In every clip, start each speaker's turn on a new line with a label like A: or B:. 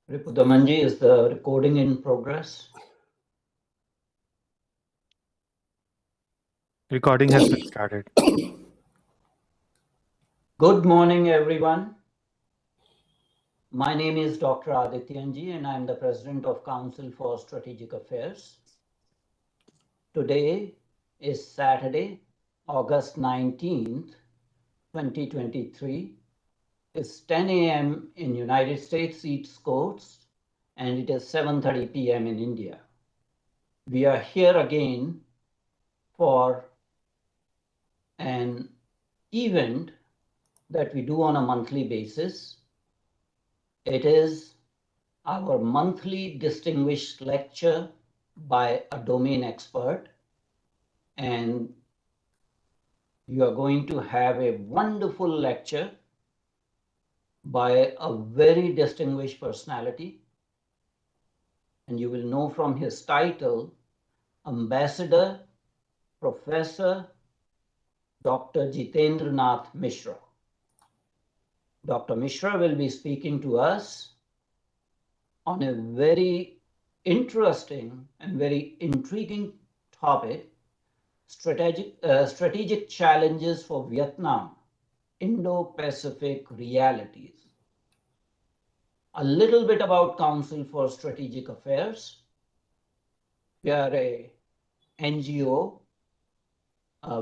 A: Ripudamanji, is the recording in progress?
B: Recording has been started.
A: Good morning, everyone. My name is Dr. Adityanji, and I'm the President of Council for Strategic Affairs. Today is Saturday, August 19th, 2023. It's 10 a.m. in United States East Coast, and it is 7:30 p.m. in India. We are here again for an event that we do on a monthly basis. It is our monthly distinguished lecture by a domain expert, and you are going to have a wonderful lecture by a very distinguished personality, and you will know from his title, Ambassador Professor Dr. Jitendra Nath Misra. Dr. Misra will be speaking to us on a very interesting and very intriguing topic, strategic challenges for Vietnam, Indo-Pacific realities. A little bit about Council for Strategic Affairs. We are a NGO.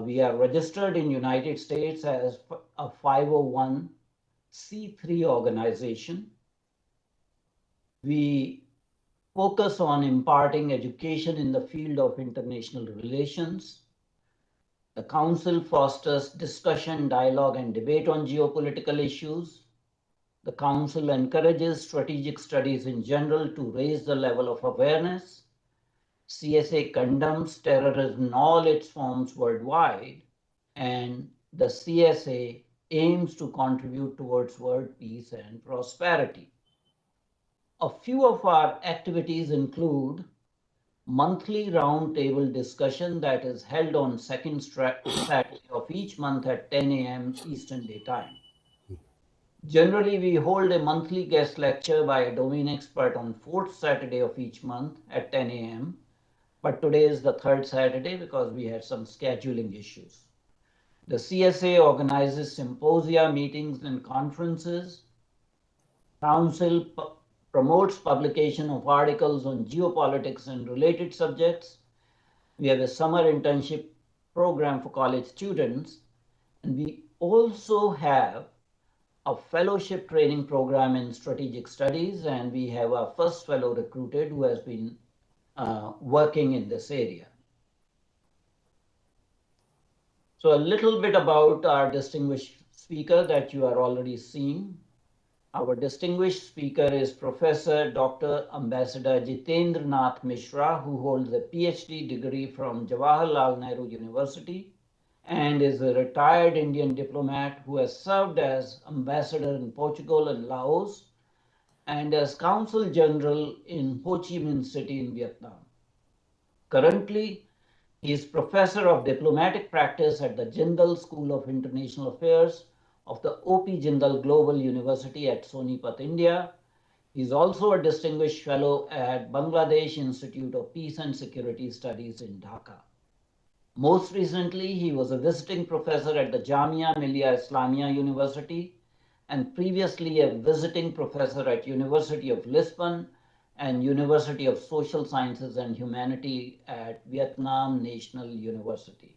A: We are registered in United States as a 501c3 organization. We focus on imparting education in the field of international relations. The Council fosters discussion, dialogue, and debate on geopolitical issues. The Council encourages strategic studies in general to raise the level of awareness. CSA condemns terrorism in all its forms worldwide, and the CSA aims to contribute towards world peace and prosperity. A few of our activities include monthly roundtable discussion that is held on second Saturday of each month at 10 a.m. Eastern Daytime. Generally, we hold a monthly guest lecture by a domain expert on fourth Saturday of each month at 10 a.m. But today is the third Saturday because we had some scheduling issues. The CSA organizes symposia, meetings, and conferences. Council promotes publication of articles on geopolitics and related subjects. We have a summer internship program for college students, and we also have a fellowship training program in strategic studies, and we have our first fellow recruited who has been working in this area. So a little bit about our distinguished speaker that you are already seeing. Our distinguished speaker is Professor Dr. Ambassador Jitendra Nath Misra, who holds a PhD degree from Jawaharlal Nehru University and is a retired Indian diplomat who has served as ambassador in Portugal and Laos and as Consul General in Ho Chi Minh City in Vietnam. Currently, he is Professor of Diplomatic Practice at the Jindal School of International Affairs of the O.P. Jindal Global University at Sonipat, India. He is also a distinguished fellow at Bangladesh Institute of Peace and Security Studies in Dhaka. Most recently, he was a visiting professor at the Jamia Millia Islamia University and previously a visiting professor at University of Lisbon and University of Social Sciences and Humanity at Vietnam National University.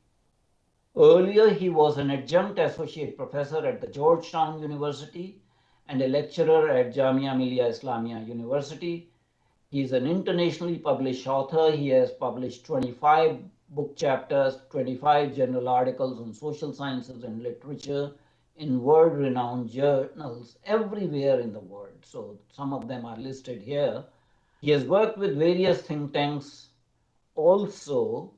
A: Earlier, he was an adjunct associate professor at the Georgetown University and a lecturer at Jamia Millia Islamia University. He is an internationally published author. He has published 25 book chapters, 25 general articles on social sciences and literature in world-renowned journals everywhere in the world. So some of them are listed here. He has worked with various think tanks. Also,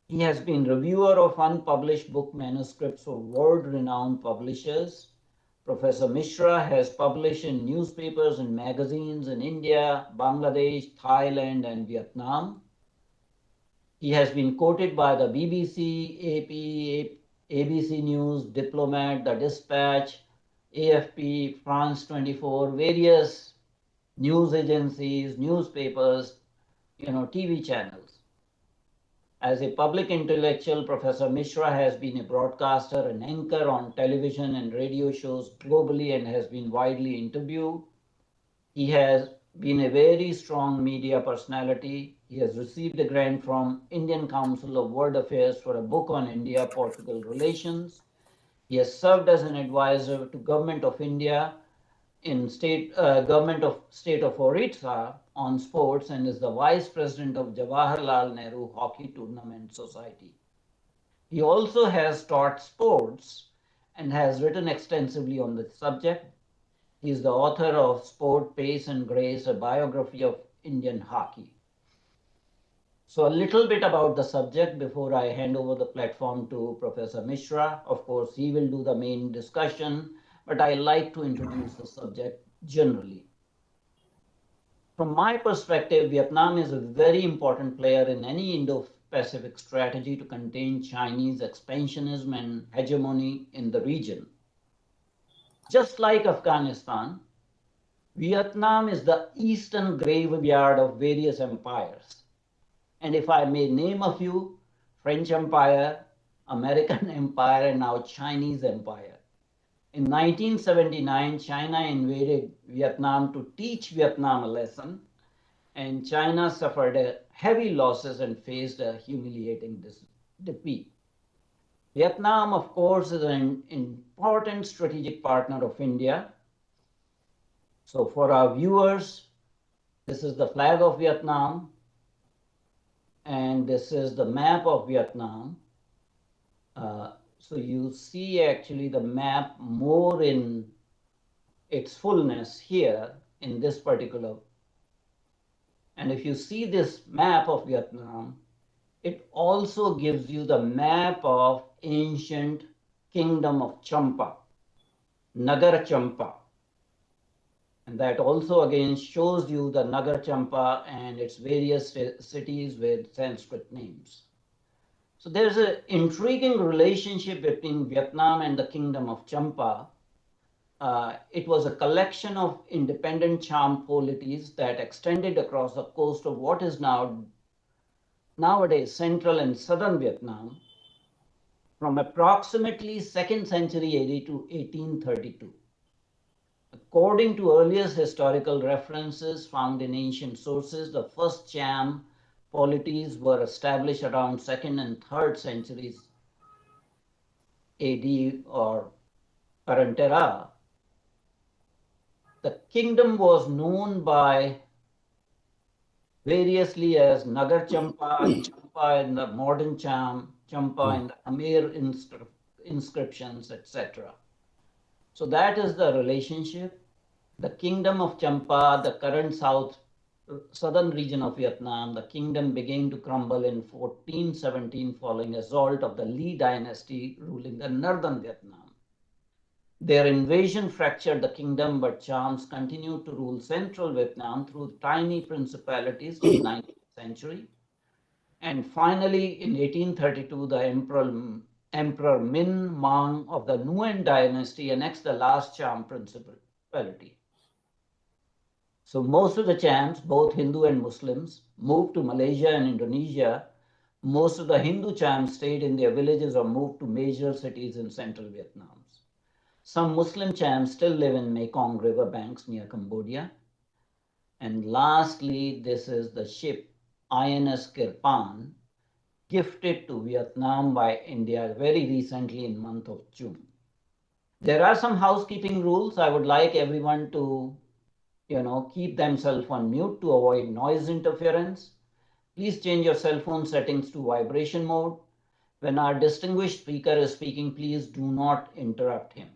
A: he has been reviewer of unpublished book manuscripts for world-renowned publishers. Professor Misra has published in newspapers and magazines in India, Bangladesh, Thailand, and Vietnam. He has been quoted by the BBC, AP, ABC News, Diplomat, The Dispatch, AFP, France 24, various news agencies, newspapers, TV channels. As a public intellectual, Professor Misra has been a broadcaster and anchor on television and radio shows globally and has been widely interviewed. He has been a very strong media personality. He has received a grant from Indian Council of World Affairs for a book on India-Portugal relations. He has served as an advisor to Government of India in Government of State of Orissa on sports and is the Vice President of Jawaharlal Nehru Hockey Tournament Society. He also has taught sports and has written extensively on the subject. He is the author of Sport, Pace and Grace, a biography of Indian hockey. So a little bit about the subject before I hand over the platform to Professor Misra. Of course, he will do the main discussion, but I like to introduce the subject generally. From my perspective, Vietnam is a very important player in any Indo-Pacific strategy to contain Chinese expansionism and hegemony in the region. Just like Afghanistan, Vietnam is the eastern graveyard of various empires. And if I may name a few, French Empire, American Empire, and now Chinese Empire. In 1979, China invaded Vietnam to teach Vietnam a lesson, and China suffered heavy losses and faced a humiliating defeat. Vietnam, of course, is an important strategic partner of India. So for our viewers, this is the flag of Vietnam, and this is the map of Vietnam. So you see actually the map more in its fullness here in this particular. And if you see this map of Vietnam, it also gives you the map of ancient kingdom of Champa, Nagar Champa. And that also again shows you the Nagar Champa and its various cities with Sanskrit names. So there's an intriguing relationship between Vietnam and the kingdom of Champa. It was a collection of independent charm polities that extended across the coast of what is nowadays central and southern Vietnam from approximately 2nd century AD to 1832. According to earliest historical references found in ancient sources, the first Cham polities were established around 2nd and 3rd centuries AD or current era. The kingdom was known by variously as Nagar Champa, Champa in the modern Cham, Champa in the Khmer inscriptions, etc. So that is the relationship. The kingdom of Champa, the current southern region of Vietnam, the kingdom began to crumble in 1417 following assault of the Le dynasty ruling the northern Vietnam. Their invasion fractured the kingdom, but Chams continued to rule central Vietnam through tiny principalities till 19th century. And finally, in 1832, the Emperor Min Mang of the Nguyen dynasty annexed the last Cham principality. So most of the Chams, both Hindu and Muslims, moved to Malaysia and Indonesia. Most of the Hindu Chams stayed in their villages or moved to major cities in central Vietnam. Some Muslim Chams still live in Mekong River banks near Cambodia. And lastly, this is the ship INS Kirpan, gifted to Vietnam by India very recently in month of June. There are some housekeeping rules. I would like everyone to keep themselves on mute to avoid noise interference. Please change your cell phone settings to vibration mode. When our distinguished speaker is speaking, please do not interrupt him.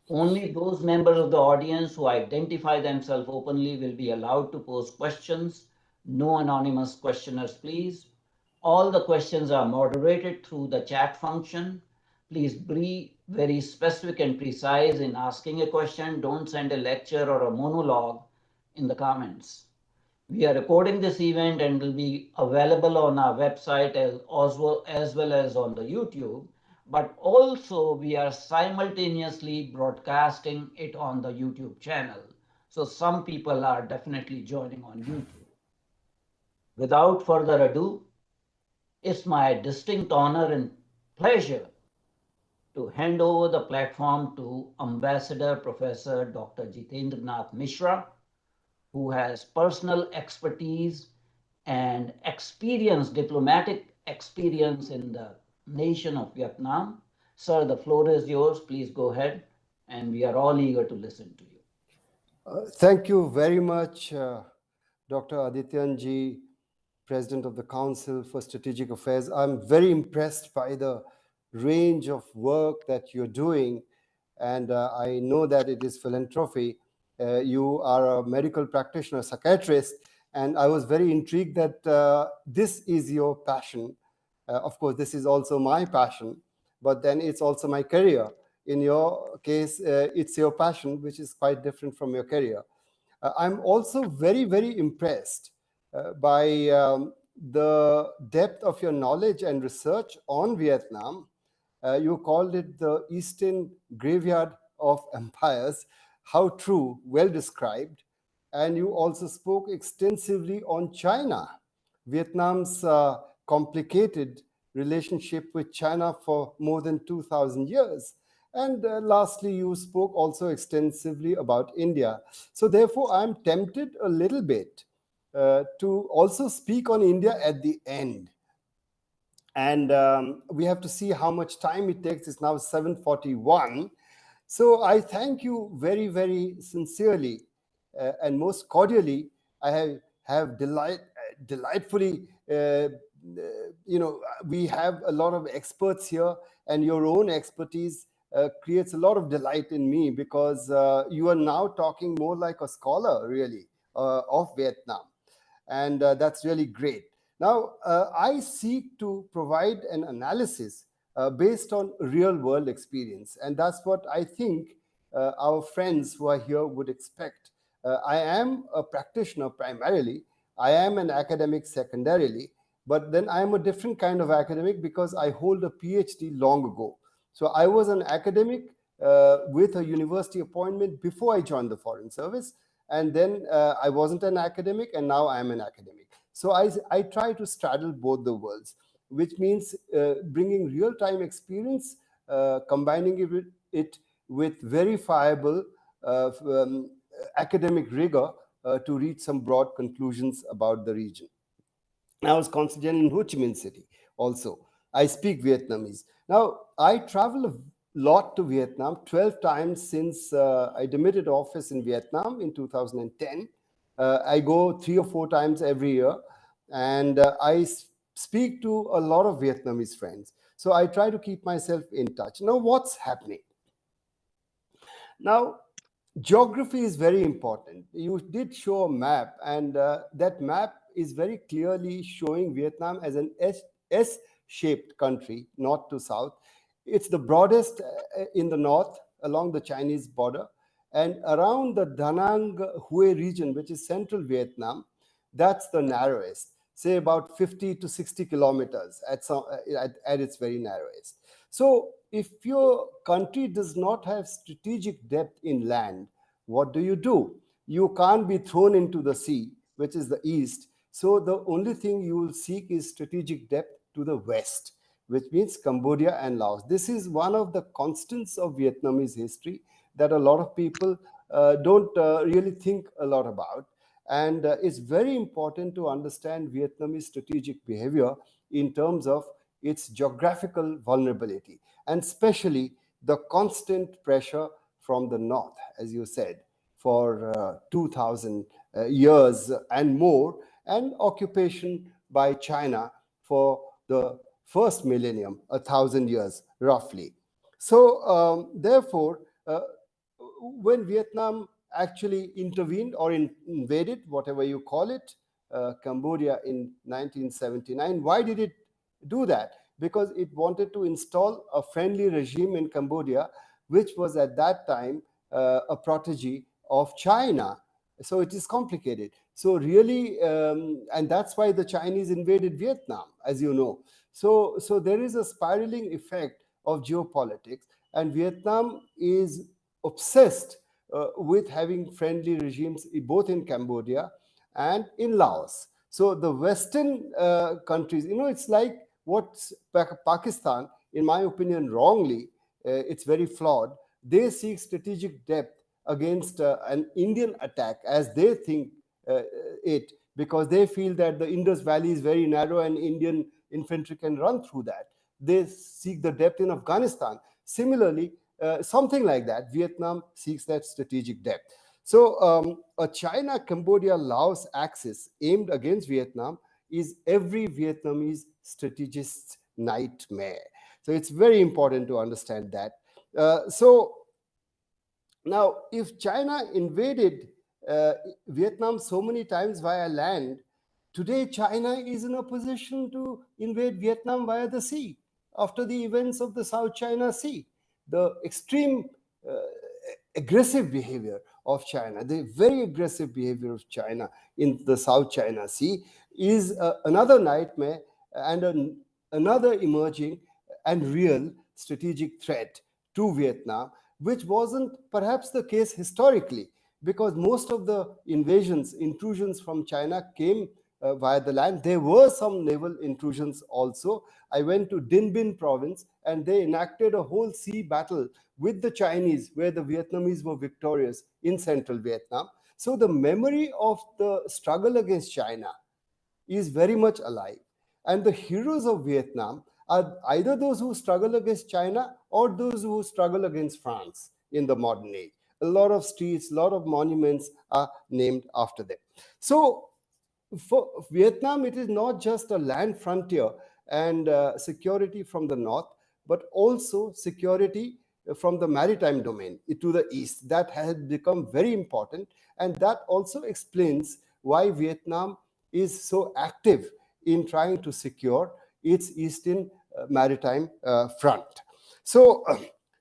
A: Only those members of the audience who identify themselves openly will be allowed to pose questions. No anonymous questioners, please. All the questions are moderated through the chat function. Please be very specific and precise in asking a question. Don't send a lecture or a monologue in the comments. We are recording this event and will be available on our website as well as on the YouTube. But also we are simultaneously broadcasting it on the YouTube channel. So some people are definitely joining on YouTube. Without further ado, it's my distinct honor and pleasure to hand over the platform to Ambassador Professor Dr. Jitendra Nath Misra, who has personal expertise and experience, diplomatic experience in the nation of Vietnam. Sir, the floor is yours. Please go ahead, and we are all eager to listen to you.
B: Thank you very much, Dr. Adityanji, President of the Council for Strategic Affairs. I'm very impressed by the range of work that you're doing, and I know that it is philanthropy. You are a medical practitioner, psychiatrist, and I was very intrigued that this is your passion. Of course, this is also my passion, but then it's also my career. In your case, it's your passion, which is quite different from your career. I'm also very, very impressed by the depth of your knowledge and research on Vietnam. You called it the Eastern Graveyard of Empires. How true, well described. And you also spoke extensively on China, Vietnam's complicated relationship with China for more than 2,000 years. And lastly, you spoke also extensively about India. So therefore, I'm tempted a little bit to also speak on India at the end. And we have to see how much time it takes. It's now 7:41. So I thank you very, very sincerely and most cordially. I have delightfully, we have a lot of experts here, and your own expertise creates a lot of delight in me, because you are now talking more like a scholar, really, of Vietnam. And that's really great. Now, I seek to provide an analysis based on real world experience. And that's what I think our friends who are here would expect. I am a practitioner primarily. I am an academic secondarily, but then I am a different kind of academic because I hold a PhD long ago. So I was an academic with a university appointment before I joined the Foreign Service. And then I wasn't an academic, and now I am an academic. So I try to straddle both the worlds, which means bringing real-time experience, combining it with verifiable academic rigor to reach some broad conclusions about the region. I was constituent in Ho Chi Minh City also. I speak Vietnamese. Now, I travel a lot to Vietnam, 12 times since I demitted office in Vietnam in 2010. I go 3 or 4 times every year, and I speak to a lot of Vietnamese friends. So I try to keep myself in touch. Now, what's happening? Now, geography is very important. You did show a map, and that map is very clearly showing Vietnam as an S-shaped country, north to south. It's the broadest in the north along the Chinese border, and around the Da Nang Hue region, which is central Vietnam, that's the narrowest, say about 50 to 60 kilometers at its very narrowest. So if your country does not have strategic depth in land, what do? You can't be thrown into the sea, which is the east. So the only thing you will seek is strategic depth to the west, which means Cambodia and Laos. This is one of the constants of Vietnamese history that a lot of people don't really think a lot about. And it's very important to understand Vietnamese strategic behavior in terms of its geographical vulnerability, and especially the constant pressure from the north, as you said, for 2,000 years and more, and occupation by China for the first millennium, 1,000 years roughly. So therefore, when Vietnam actually intervened or invaded, whatever you call it, Cambodia in 1979, why did it do that? Because it wanted to install a friendly regime in Cambodia, which was at that time a protege of China. So it is complicated. So really, and that's why the Chinese invaded Vietnam, as you know. So there is a spiraling effect of geopolitics, and Vietnam is obsessed with having friendly regimes both in Cambodia and in Laos. So the Western countries, it's like what Pakistan, in my opinion, wrongly, it's very flawed. They seek strategic depth against an Indian attack as they think it, because they feel that the Indus Valley is very narrow and Indian infantry can run through that. They seek the depth in Afghanistan. Similarly, something like that, Vietnam seeks that strategic depth. So, a China Cambodia Laos axis aimed against Vietnam is every Vietnamese strategist's nightmare. So, it's very important to understand that. So, now, if China invaded Vietnam so many times via land, today China is in a position to invade Vietnam via the sea after the events of the South China Sea. The extreme uh, aggressive behavior of China, the very aggressive behavior of China in the South China Sea is another nightmare and another emerging and real strategic threat to Vietnam, which wasn't perhaps the case historically, because most of the invasions, intrusions from China came via the land. There were some naval intrusions also. I went to Dinh Binh province and they enacted a whole sea battle with the Chinese, where the Vietnamese were victorious in central Vietnam. So the memory of the struggle against China is very much alive. And the heroes of Vietnam are either those who struggle against China or those who struggle against France in the modern age. A lot of streets, a lot of monuments are named after them. So for Vietnam, it is not just a land frontier and security from the north, but also security from the maritime domain to the east. That has become very important, and that also explains why Vietnam is so active in trying to secure its eastern maritime front. So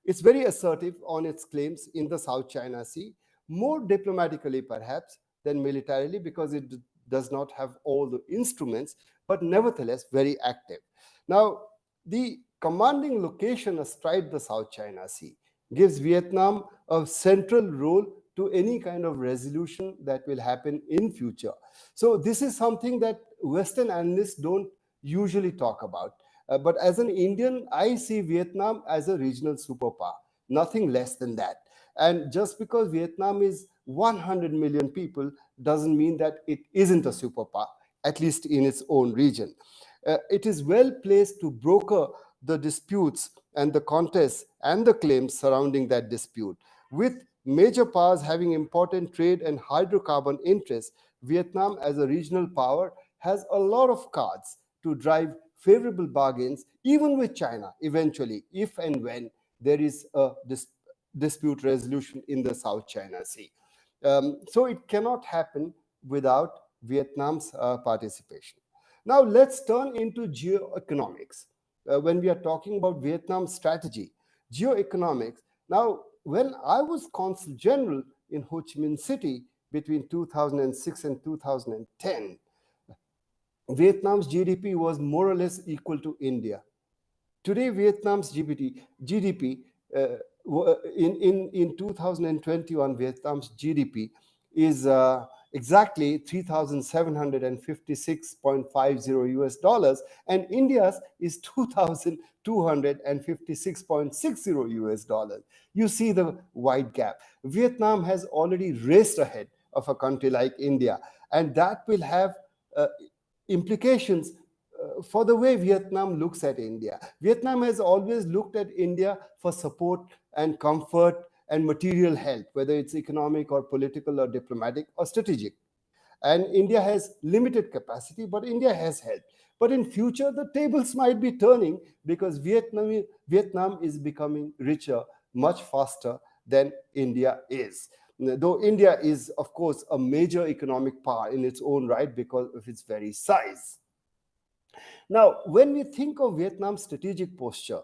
B: it's very assertive on its claims in the South China Sea, more diplomatically perhaps than militarily, because it does not have all the instruments, but nevertheless very active. Now, the commanding location astride the South China Sea gives Vietnam a central role to any kind of resolution that will happen in future. So this is something that Western analysts don't usually talk about. But as an Indian, I see Vietnam as a regional superpower, nothing less than that. And just because Vietnam is 100 million people doesn't mean that it isn't a superpower, at least in its own region. It is well placed to broker the disputes and the contests and the claims surrounding that dispute. With major powers having important trade and hydrocarbon interests, Vietnam, as a regional power, has a lot of cards to drive favorable bargains, even with China, eventually, if and when there is a dispute resolution in the South China Sea. So it cannot happen without Vietnam's participation. Now let's turn into geoeconomics. When we are talking about Vietnam's strategy, geoeconomics. Now, when I was consul general in Ho Chi Minh City between 2006 and 2010, Vietnam's GDP was more or less equal to India. Today, Vietnam's GDP in 2021, Vietnam's GDP is exactly 3,756.50 US dollars, and India's is 2,256.60 US dollars. You see the wide gap. Vietnam has already raced ahead of a country like India, and that will have uh, implications for the way Vietnam looks at India. Vietnam has always looked at India for support and comfort and material help, whether it's economic or political or diplomatic or strategic. And India has limited capacity, but India has help. But in future, the tables might be turning because Vietnam is becoming richer much faster than India is. Though India is, of course, a major economic power in its own right because of its very size. Now, when we think of Vietnam's strategic posture,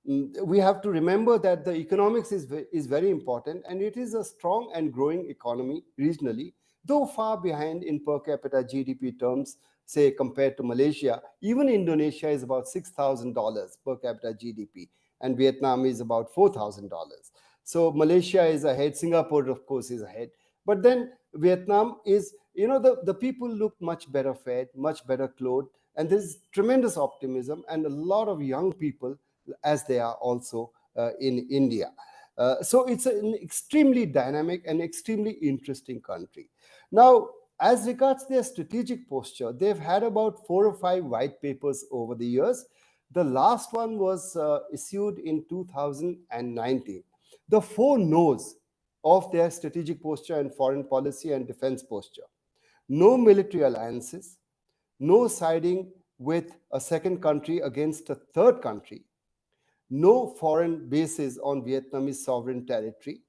B: we have to remember that the economics is very important, and it is a strong and growing economy regionally, though far behind in per capita GDP terms, say compared to Malaysia. Even Indonesia is about $6,000 per capita GDP, and Vietnam is about $4,000. So Malaysia is ahead, Singapore, of course, is ahead. But then Vietnam is, the people look much better fed, much better clothed, and there's tremendous optimism and a lot of young people, as they are also in India. So it's an extremely dynamic and extremely interesting country. Now, as regards their strategic posture, they've had about 4 or 5 white papers over the years. The last one was issued in 2019. The four no's of their strategic posture and foreign policy and defense posture: no military alliances, no siding with a second country against a third country, no foreign bases on Vietnamese sovereign territory,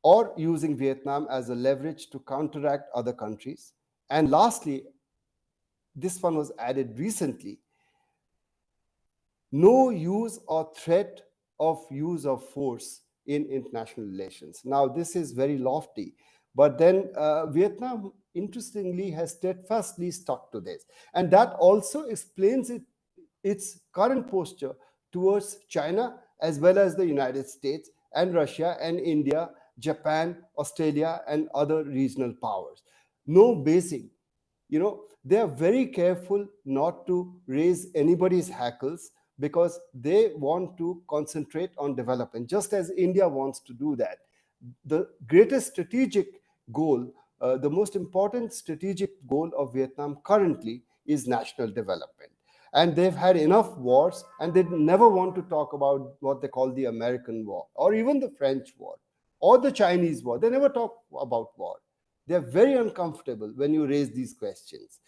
B: or using Vietnam as a leverage to counteract other countries. And lastly, this one was added recently: no use or threat of use of force in international relations. Now, this is very lofty, but then Vietnam, interestingly, has steadfastly stuck to this. And that also explains its current posture towards China, as well as the United States and Russia and India, Japan, Australia, and other regional powers. No basing. They are very careful not to raise anybody's hackles, because they want to concentrate on development, just as India wants to do that. The greatest strategic goal, the most important strategic goal of Vietnam currently is national development. And they've had enough wars, and they never want to talk about what they call the American war, or even the French war, or the Chinese war. They never talk about war. They're very uncomfortable when you raise these questions.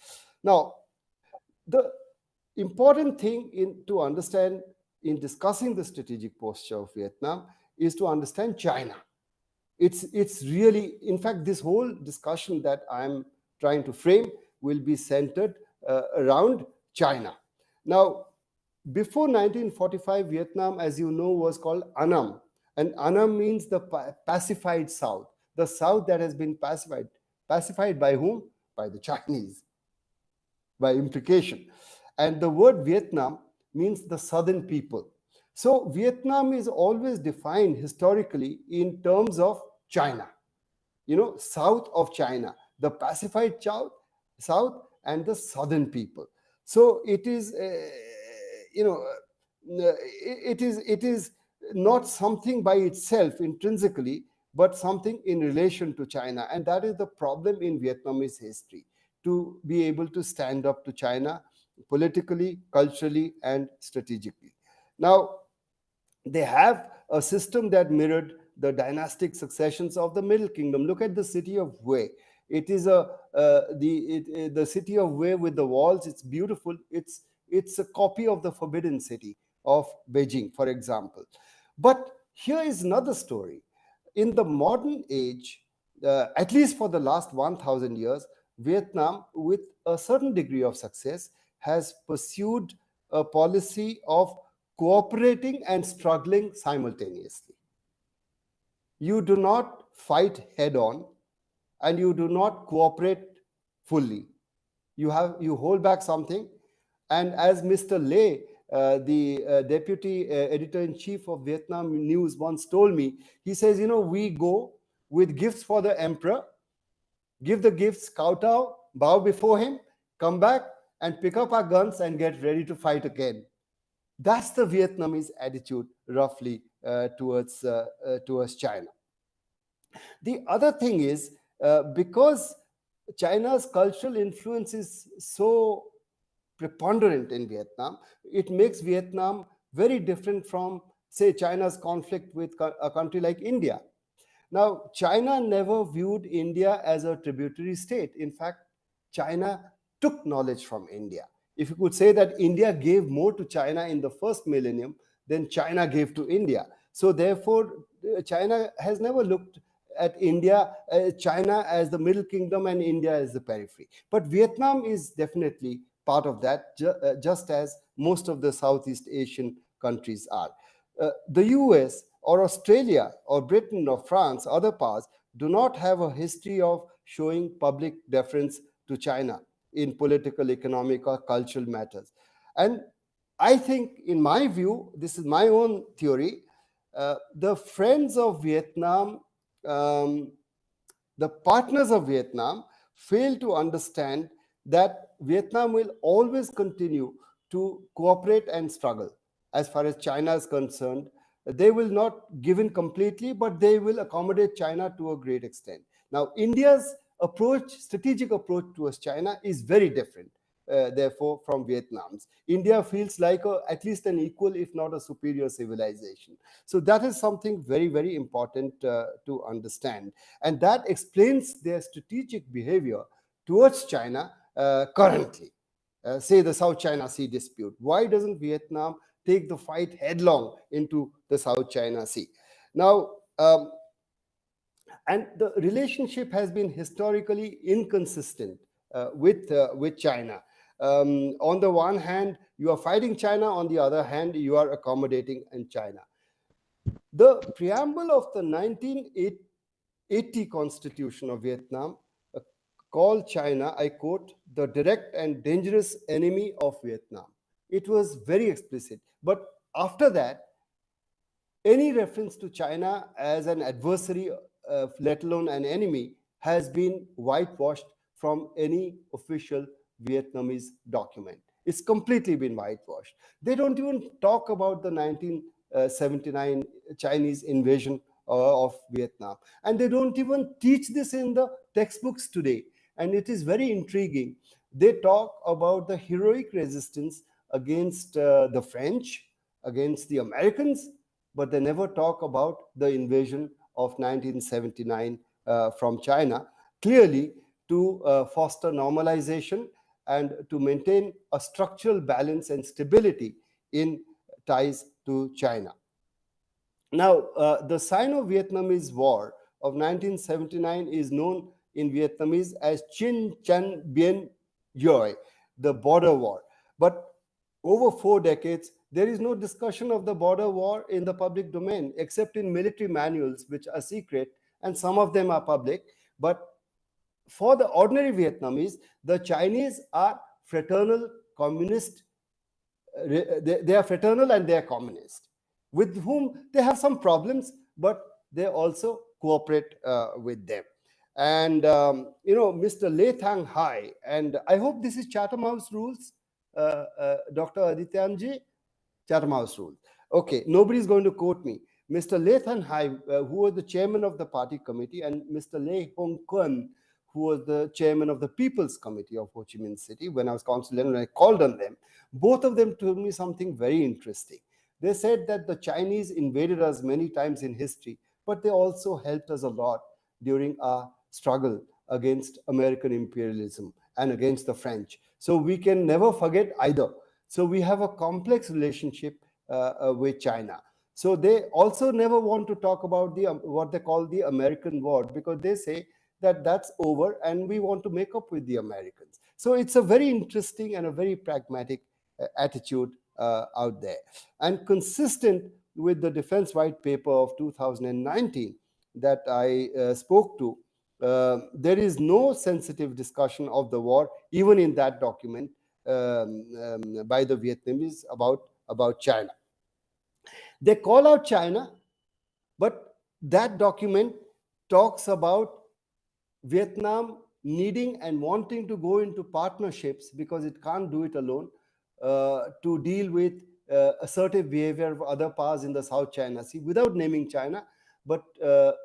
B: Now, the important thing to understand in discussing the strategic posture of Vietnam is to understand China. It's really, in fact, this whole discussion that I'm trying to frame will be centered around China. Now, before 1945, Vietnam, as you know, was called Annam. And Annam means the pacified South, the South that has been pacified. Pacified by whom? By the Chinese, by implication. And the word Vietnam means the southern people. So Vietnam is always defined historically in terms of China, south of China, the pacified south and the southern people. So it is, it is not something by itself intrinsically, but something in relation to China. And that is the problem in Vietnamese history, to be able to stand up to China politically, culturally, and strategically. Now, they have a system that mirrored the dynastic successions of the Middle Kingdom. Look at the city of Hue. It is the city of Hue with the walls. It's beautiful. It's a copy of the Forbidden City of Beijing, for example. But here is another story. In the modern age, at least for the last 1,000 years, Vietnam, with a certain degree of success, has pursued a policy of cooperating and struggling simultaneously. You do not fight head on, and you do not cooperate fully. You hold back something. And as Mr. Lay, the deputy editor-in-chief of Vietnam News, once told me, he says, we go with gifts for the emperor, give the gifts, kowtow, bow before him, come back and pick up our guns and get ready to fight again. That's the Vietnamese attitude, roughly, towards China. The other thing is, because China's cultural influence is so preponderant in Vietnam, it makes Vietnam very different from, say, China's conflict with a country like India. Now, China never viewed India as a tributary state. In fact, China took knowledge from India. If you could say that India gave more to China in the first millennium than China gave to India. So therefore, China has never looked at China as the Middle Kingdom and India as the periphery. But Vietnam is definitely part of that, just as most of the Southeast Asian countries are. The US or Australia or Britain or France, other powers, do not have a history of showing public deference to China in political, economic, or cultural matters. And I think, in my view, this is my own theory, the friends of Vietnam, um, the partners of Vietnam, fail to understand that Vietnam will always continue to cooperate and struggle. As far as China is concerned, they will not give in completely, but they will accommodate China to a great extent. Now, India's approach, strategic approach towards China is very different. Therefore, from Vietnam's, India feels like at least an equal, if not a superior civilization. So that is something very, very important to understand, and that explains their strategic behavior towards China currently. Say the South China Sea dispute. Why doesn't Vietnam take the fight headlong into the South China Sea? Now, and the relationship has been historically inconsistent with China. On the one hand, you are fighting China. On the other hand, you are accommodating in China. The preamble of the 1980 Constitution of Vietnam called China, I quote, the direct and dangerous enemy of Vietnam. It was very explicit. But after that, any reference to China as an adversary, let alone an enemy, has been whitewashed from any official Vietnamese document. It's completely been whitewashed. They don't even talk about the 1979 Chinese invasion of Vietnam. And they don't even teach this in the textbooks today. And it is very intriguing. They talk about the heroic resistance against the French, against the Americans, but they never talk about the invasion of 1979 from China, clearly to foster normalization and to maintain a structural balance and stability in ties to China. Now, the Sino-Vietnamese War of 1979 is known in Vietnamese as Chinh Chan Bien Doi, the border war. But over 4 decades, there is no discussion of the border war in the public domain, except in military manuals, which are secret, and some of them are public. But for the ordinary Vietnamese, the Chinese are fraternal communist. They are fraternal and they are communist, with whom they have some problems, but they also cooperate with them. And Mr. Lê Thang Hai, and I hope this is Chatham House rules, Dr. Adityanji, Chatham House rules. Okay, nobody's going to quote me. Mr. Lê Thang Hai, who was the chairman of the party committee, and Mr. Lê Hong Kun, who was the chairman of the People's Committee of Ho Chi Minh City, when I was council general, I called on them. Both of them told me something very interesting. They said that the Chinese invaded us many times in history, but they also helped us a lot during our struggle against American imperialism and against the French. So we can never forget either. So we have a complex relationship with China. So they also never want to talk about what they call the American war, because they say that that's over and we want to make up with the Americans. So it's a very interesting and a very pragmatic attitude out there. And consistent with the Defense White Paper of 2019 that I spoke to, there is no sensitive discussion of the war, even in that document by the Vietnamese about China. They call out China, but that document talks about Vietnam needing and wanting to go into partnerships, because it can't do it alone, to deal with assertive behavior of other powers in the South China Sea, without naming China, but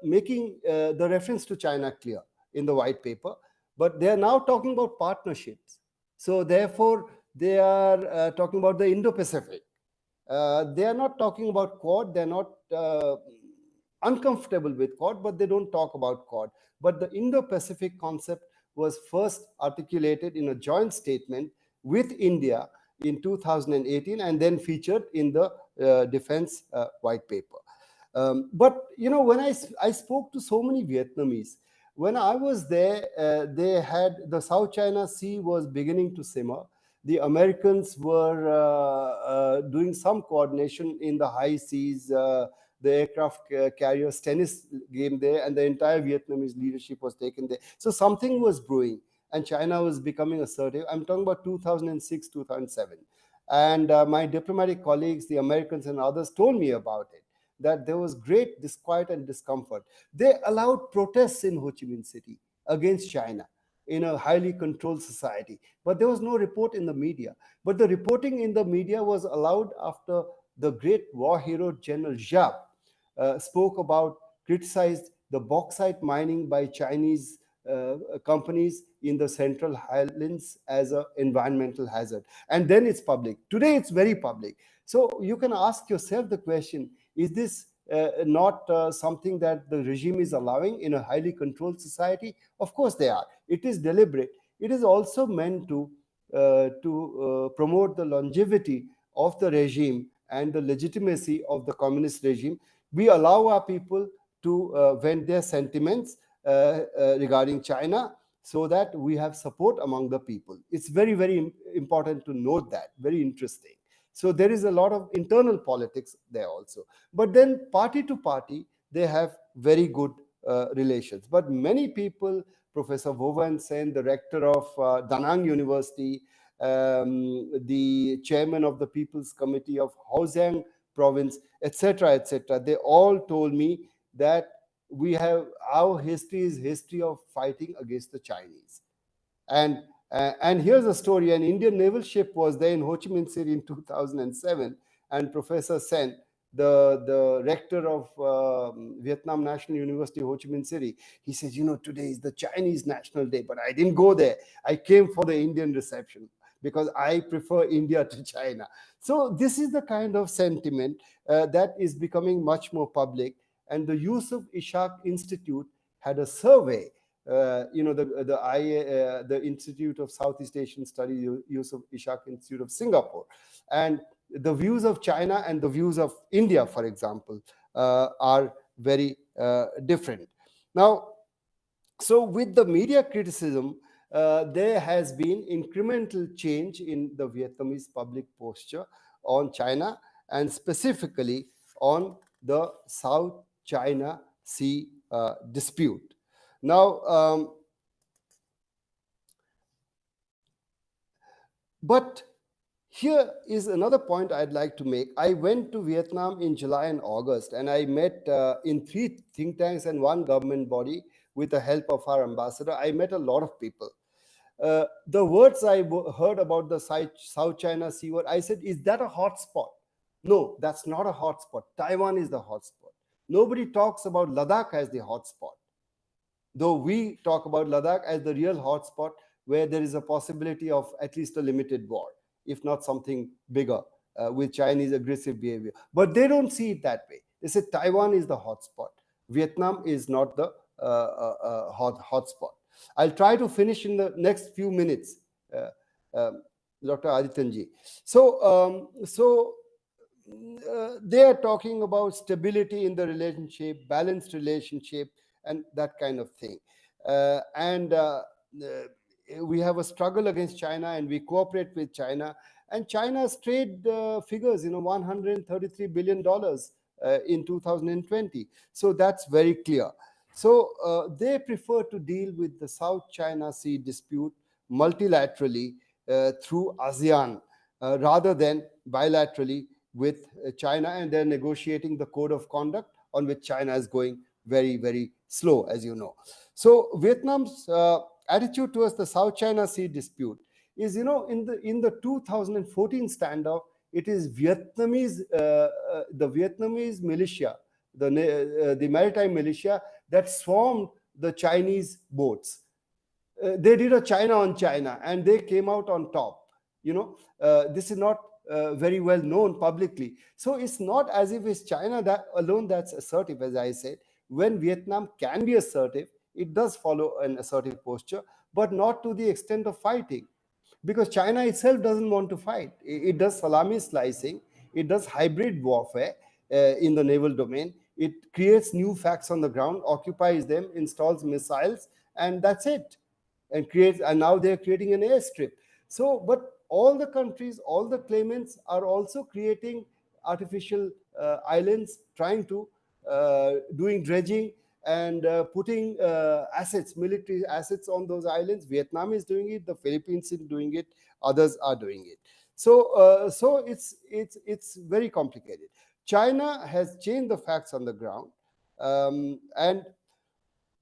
B: making the reference to China clear in the white paper. But they are now talking about partnerships. So therefore, they are talking about the Indo-Pacific. They are not talking about Quad. They're not uncomfortable with Quad, but they don't talk about Quad. But the Indo-Pacific concept was first articulated in a joint statement with India in 2018 and then featured in the defense white paper. But when I spoke to so many Vietnamese, when I was there, they had the South China Sea was beginning to simmer. The Americans were doing some coordination in the high seas. The aircraft carriers tennis game there, and the entire Vietnamese leadership was taken there. So something was brewing, and China was becoming assertive. I'm talking about 2006, 2007. And my diplomatic colleagues, the Americans and others, told me about it, that there was great disquiet and discomfort. They allowed protests in Ho Chi Minh City against China in a highly controlled society. But there was no report in the media. But the reporting in the media was allowed after the great war hero General Giap spoke about, criticized the bauxite mining by Chinese companies in the Central Highlands as an environmental hazard. And then it's public. Today it's very public. So you can ask yourself the question, is this not something that the regime is allowing in a highly controlled society? Of course they are. It is deliberate. It is also meant to promote the longevity of the regime and the legitimacy of the communist regime. We allow our people to vent their sentiments regarding China, so that we have support among the people. It's very, very important to note that. Very interesting. So there is a lot of internal politics there also. But then party to party, they have very good relations. But many people, Professor Vovan Sen, the rector of Da Nang University, the chairman of the People's Committee of Haojiang province, etc., they all told me that we have, our history is history of fighting against the Chinese. And here's a story. An Indian naval ship was there in Ho Chi Minh City in 2007, and Professor Sen, the rector of Vietnam National University, Ho Chi Minh City, he says, you know, today is the Chinese National Day, but I didn't go there. I came for the Indian reception because I prefer India to China. So this is the kind of sentiment that is becoming much more public. And the Yusuf Ishaq Institute had a survey. The Institute of Southeast Asian Studies, Yusuf Ishaq Institute of Singapore, and the views of China and the views of India, for example, are very different. Now, so with the media criticism, there has been incremental change in the Vietnamese public posture on China, and specifically on the South China Sea dispute. Now, but here is another point I'd like to make. I went to Vietnam in July and August, and I met in 3 think tanks and 1 government body with the help of our ambassador. I met a lot of people. The words I heard about the South China Sea, I said, is that a hotspot? No, that's not a hotspot. Taiwan is the hotspot. Nobody talks about Ladakh as the hotspot, though we talk about Ladakh as the real hotspot where there is a possibility of at least a limited war, if not something bigger with Chinese aggressive behavior. But they don't see it that way. They say Taiwan is the hotspot. Vietnam is not the hotspot. I'll try to finish in the next few minutes, Dr. Adityanji. So they are talking about stability in the relationship, balanced relationship, and that kind of thing. We have a struggle against China, and we cooperate with China. And China's trade figures, $133 billion in 2020. So that's very clear. So they prefer to deal with the South China Sea dispute multilaterally through ASEAN rather than bilaterally with China, and they're negotiating the code of conduct on which China is going very, very slow, as you know. So Vietnam's attitude towards the South China Sea dispute is, in the 2014 standoff, it is the Vietnamese militia, the maritime militia that swarmed the Chinese boats. They did a China on China, and they came out on top. This is not very well known publicly. So it's not as if it's China that alone that's assertive, as I said. When Vietnam can be assertive, it does follow an assertive posture, but not to the extent of fighting, because China itself doesn't want to fight. It does salami slicing, it does hybrid warfare in the naval domain. It creates new facts on the ground, occupies them, installs missiles, and that's it. And now they're creating an airstrip. So, but all the countries, all the claimants are also creating artificial islands, trying to doing dredging and putting military assets on those islands. Vietnam is doing it, the Philippines is doing it, others are doing it. So it's very complicated. China has changed the facts on the ground. And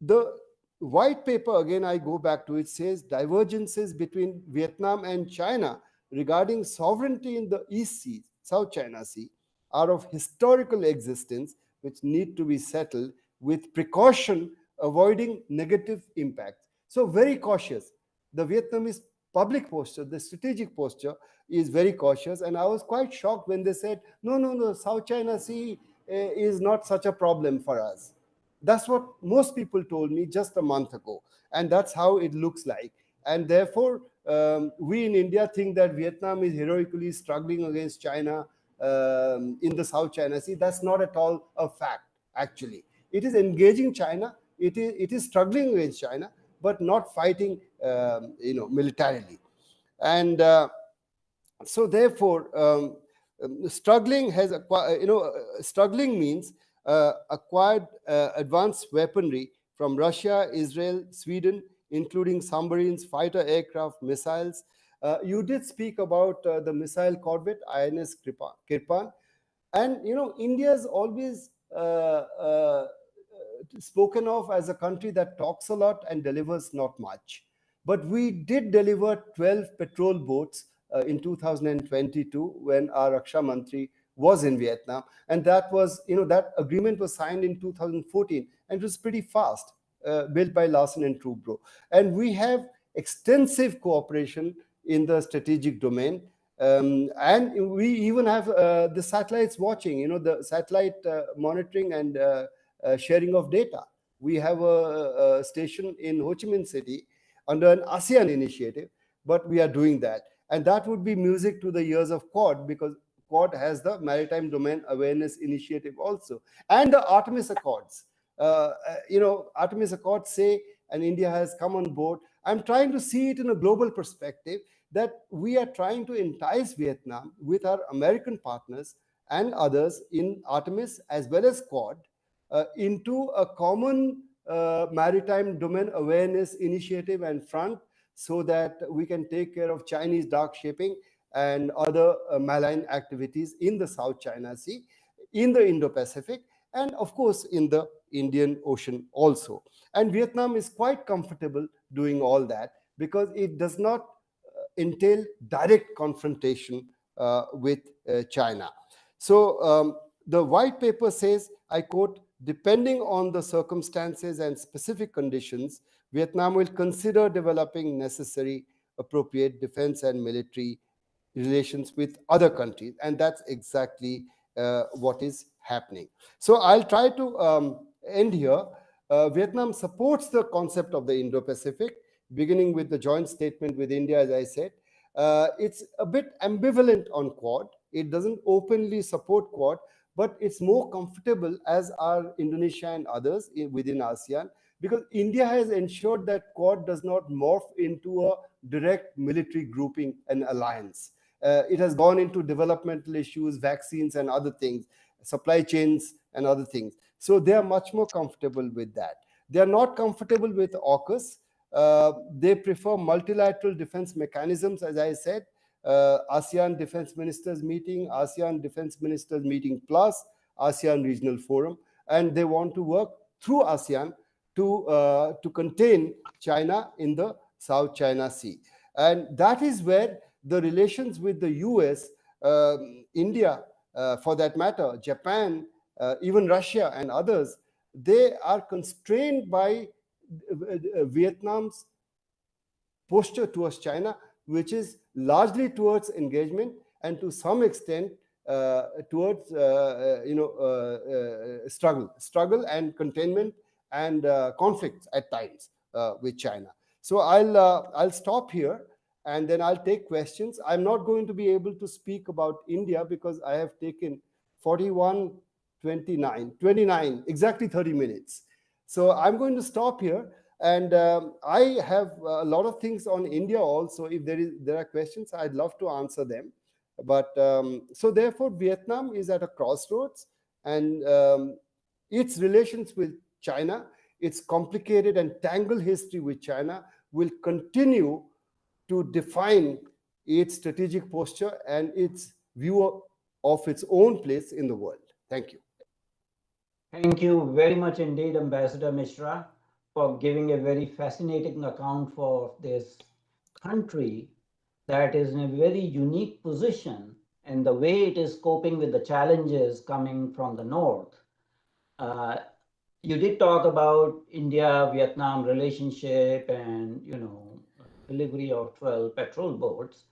B: the white paper, again, I go back to it, says divergences between Vietnam and China regarding sovereignty in the East Sea, South China Sea, are of historical existence, which need to be settled with precaution, avoiding negative impacts. So, very cautious. The Vietnamese public posture, the strategic posture, is very cautious. And I was quite shocked when they said, no, no, no, South China Sea is not such a problem for us. That's what most people told me just a month ago. And that's how it looks like. And therefore, we in India think that Vietnam is heroically struggling against China in the South China Sea. That's not at all a fact, actually. It is engaging China, it is struggling against China, but not fighting militarily. And so therefore, struggling has struggling means acquired advanced weaponry from Russia, Israel, Sweden, including submarines, fighter aircraft, missiles. You did speak about the missile corvette INS Kirpan. And India's always spoken of as a country that talks a lot and delivers not much. But we did deliver 12 patrol boats in 2022 when our Raksha Mantri was in Vietnam. And that agreement was signed in 2014, and it was pretty fast, built by Larsen and Toubro. And we have extensive cooperation in the strategic domain. And we even have the satellites watching, the satellite monitoring and sharing of data. We have a station in Ho Chi Minh City under an ASEAN initiative, but we are doing that. And that would be music to the ears of Quad, because Quad has the Maritime Domain Awareness Initiative also. And the Artemis Accords. Artemis Accords say, and India has come on board. I'm trying to see it in a global perspective, that we are trying to entice Vietnam with our American partners and others in Artemis as well as Quad into a common maritime domain awareness initiative and front, so that we can take care of Chinese dark shipping and other malign activities in the South China Sea, in the Indo-Pacific, and of course in the Indian Ocean also. And Vietnam is quite comfortable doing all that because it does not entail direct confrontation with China. So the white paper says, I quote, depending on the circumstances and specific conditions, Vietnam will consider developing necessary, appropriate defense and military relations with other countries. And that's exactly what is happening. So I'll try to end here. Vietnam supports the concept of the Indo-Pacific, beginning with the joint statement with India, as I said. It's a bit ambivalent on Quad. It doesn't openly support Quad, but it's more comfortable, as are Indonesia and others within ASEAN, because India has ensured that Quad does not morph into a direct military grouping and alliance. It has gone into developmental issues, vaccines and other things, supply chains and other things. So they are much more comfortable with that. They are not comfortable with AUKUS. They prefer multilateral defense mechanisms, as I said, ASEAN Defense Ministers Meeting, ASEAN Defense Ministers Meeting Plus, ASEAN Regional Forum, and they want to work through ASEAN to contain China in the South China Sea. And that is where the relations with the US, India, for that matter, Japan, even Russia and others, they are constrained by Vietnam's posture towards China, which is largely towards engagement and to some extent towards struggle and containment and conflicts at times with China. So I'll stop here and then I'll take questions. I'm not going to be able to speak about India because I have taken 41, 29, exactly 30 minutes. So I'm going to stop here. And I have a lot of things on India also. If there are questions, I'd love to answer them. But so therefore, Vietnam is at a crossroads, and its relations with China, its complicated and tangled history with China will continue to define its strategic posture and its view of its own place in the world. Thank you.
A: Thank you very much indeed, Ambassador Misra, for giving a very fascinating account for this country that is in a very unique position and the way it is coping with the challenges coming from the north. Uh, you did talk about India-Vietnam relationship and delivery of 12 petrol boats.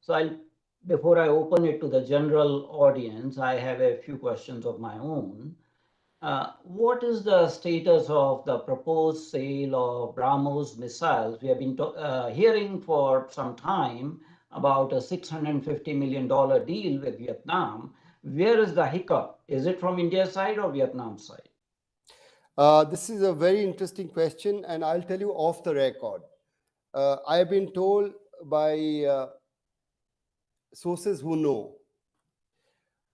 A: So before I open it to the general audience, I have a few questions of my own. What is the status of the proposed sale of BrahMos missiles? We have been hearing for some time about a $650 million deal with Vietnam. Where is the hiccup? Is it from India's side or Vietnam's side?
B: This is a very interesting question, and I'll tell you off the record. I have been told by sources who know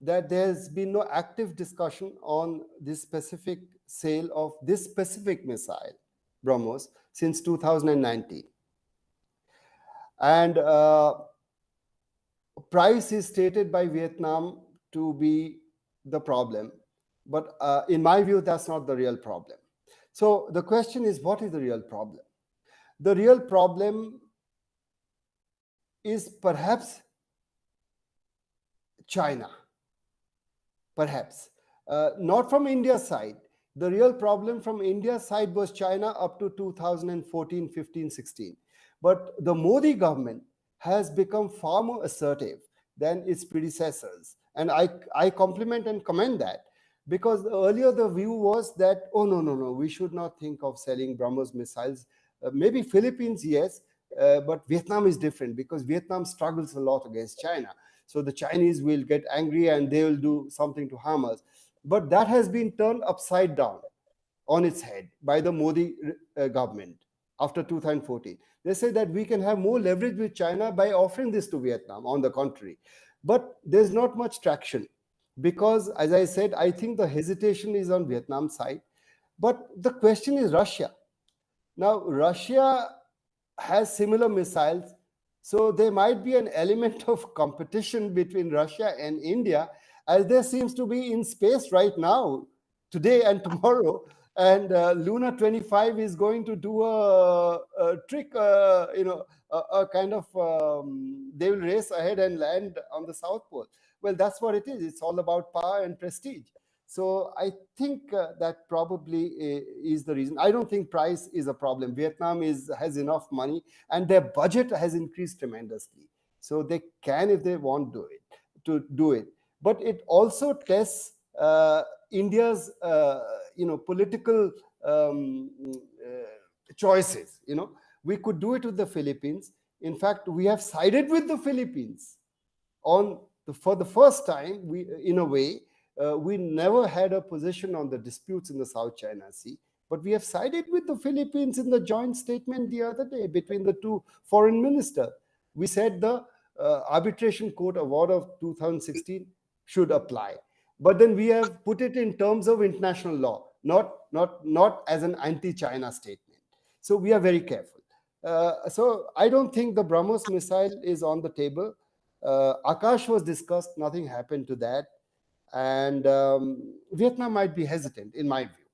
B: that there's been no active discussion on this specific sale of this specific missile, BrahMos, since 2019. And price is stated by Vietnam to be the problem. But in my view, that's not the real problem. So the question is, what is the real problem? The real problem is perhaps China, perhaps. Not from India's side. The real problem from India's side was China up to 2014, 15, 16. But the Modi government has become far more assertive than its predecessors. And I compliment and commend that, because earlier the view was that, oh, no, no, no, we should not think of selling BrahMos missiles. Maybe Philippines, yes, but Vietnam is different because Vietnam struggles a lot against China. So the Chinese will get angry and they will do something to harm us. But that has been turned upside down on its head by the Modi government after 2014. They say that we can have more leverage with China by offering this to Vietnam, on the contrary. But there's not much traction because, as I said, I think the hesitation is on Vietnam's side. But the question is Russia. Now, Russia has similar missiles, so there might be an element of competition between Russia and India, as there seems to be in space right now, today and tomorrow. And Luna 25 is going to do a trick, a kind of, they will race ahead and land on the South Pole. Well, that's what it is. It's all about power and prestige. So I think that probably is the reason. I don't think price is a problem. Vietnam has enough money, and their budget has increased tremendously. So they can, if they want, to do it. But it also tests India's, political choices. We could do it with the Philippines. In fact, we have sided with the Philippines for the first time. In a way, we never had a position on the disputes in the South China Sea, but we have sided with the Philippines in the joint statement the other day between the two foreign ministers. We said the arbitration court award of 2016 should apply, but then we have put it in terms of international law, not as an anti-China statement. So we are very careful. So I don't think the BrahMos missile is on the table. Akash was discussed, nothing happened to that. And Vietnam might be hesitant, in my view.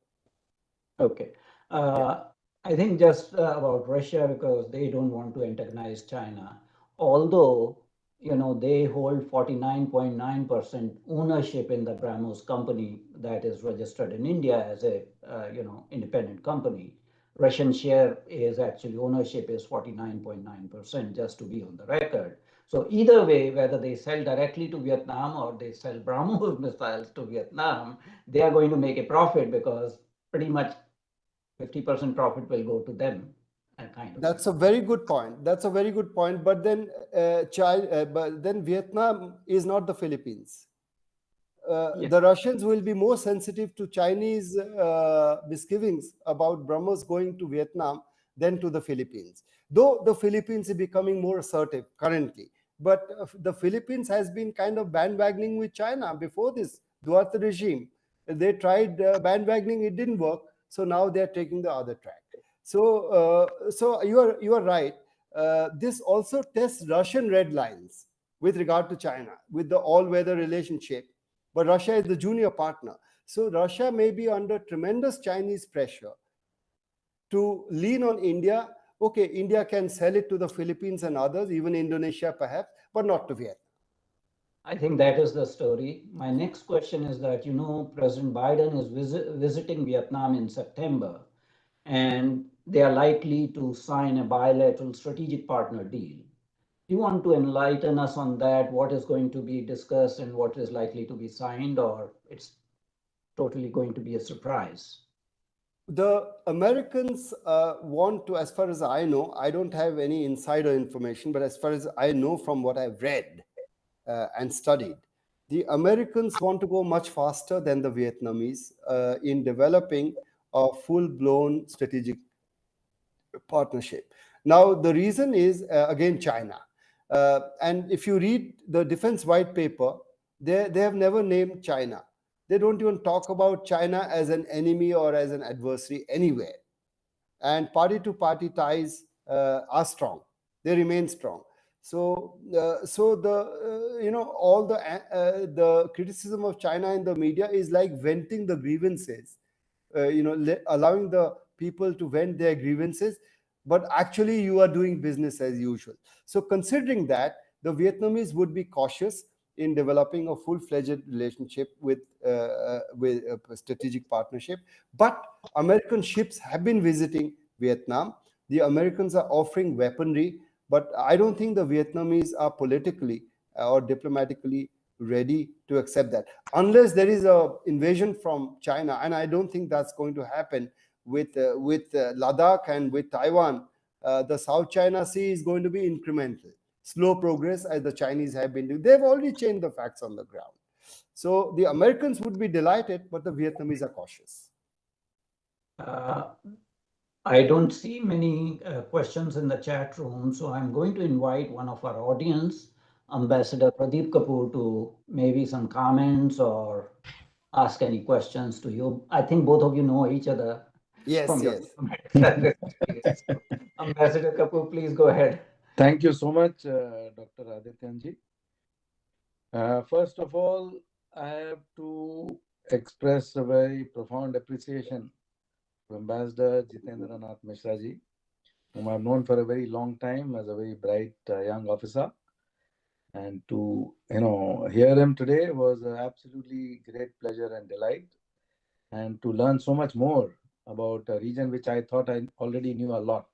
A: Okay. I think just about Russia, because they don't want to antagonize China. Although, they hold 49.9% ownership in the BrahMos company that is registered in India as a, independent company. Russian share is actually ownership is 49.9%, just to be on the record. So either way, whether they sell directly to Vietnam or they sell BrahMos missiles to Vietnam, they are going to make a profit because pretty much 50% profit will go to them, kind of.
B: That's a very good point. That's a very good point. But then, but then Vietnam is not the Philippines.
A: Yeah.
B: The Russians will be more sensitive to Chinese misgivings about BrahMos going to Vietnam than to the Philippines. Though the Philippines is becoming more assertive currently, but the Philippines has been kind of bandwagoning with China before this Duterte regime. They tried bandwagoning, it didn't work, so now they're taking the other track. So you are right. This also tests Russian red lines with regard to China, with the all-weather relationship but Russia is the junior partner. So Russia may be under tremendous Chinese pressure to lean on India. Okay, India can sell it to the Philippines and others, even Indonesia perhaps, but not to Vietnam.
A: I think that is the story. My next question is that, President Biden is visiting Vietnam in September, and they are likely to sign a bilateral strategic partner deal. Do you want to enlighten us on that? What is going to be discussed and what is likely to be signed, or it's totally going to be a surprise?
B: The Americans want to, as far as I know, I don't have any insider information, but as far as I know from what I've read and studied, the Americans want to go much faster than the Vietnamese in developing a full-blown strategic partnership. Now, the reason is, again, China. And if you read the defense white paper, they have never named China. They don't even talk about China as an enemy or as an adversary anywhere. And party-to-party ties are strong. They remain strong. So, all the criticism of China in the media is like venting the grievances, allowing the people to vent their grievances, but actually you are doing business as usual. So considering that, the Vietnamese would be cautious in developing a full-fledged relationship with a strategic partnership. But American ships have been visiting Vietnam. The Americans are offering weaponry, but I don't think the Vietnamese are politically or diplomatically ready to accept that, unless there is a invasion from China, and I don't think that's going to happen with Ladakh and with Taiwan. The South China Sea is going to be incremental, slow progress, as the Chinese have been doing. They've already changed the facts on the ground. So the Americans would be delighted, but the Vietnamese are cautious.
A: I don't see many questions in the chat room, so I'm going to invite one of our audience, Ambassador Pradeep Kapoor, to maybe some comments or ask any questions to you. I think both of you know each other
B: Yes,
A: from your
B: yes.
A: diplomatic experience. So, Ambassador Kapoor, please go ahead.
C: Thank you so much, Dr. Adityanji. First of all, I have to express a very profound appreciation to Ambassador Jitendra Nath Misra ji, whom I've known for a very long time as a very bright young officer. And to hear him today was an absolutely great pleasure and delight, and to learn so much more about a region which I thought I already knew a lot,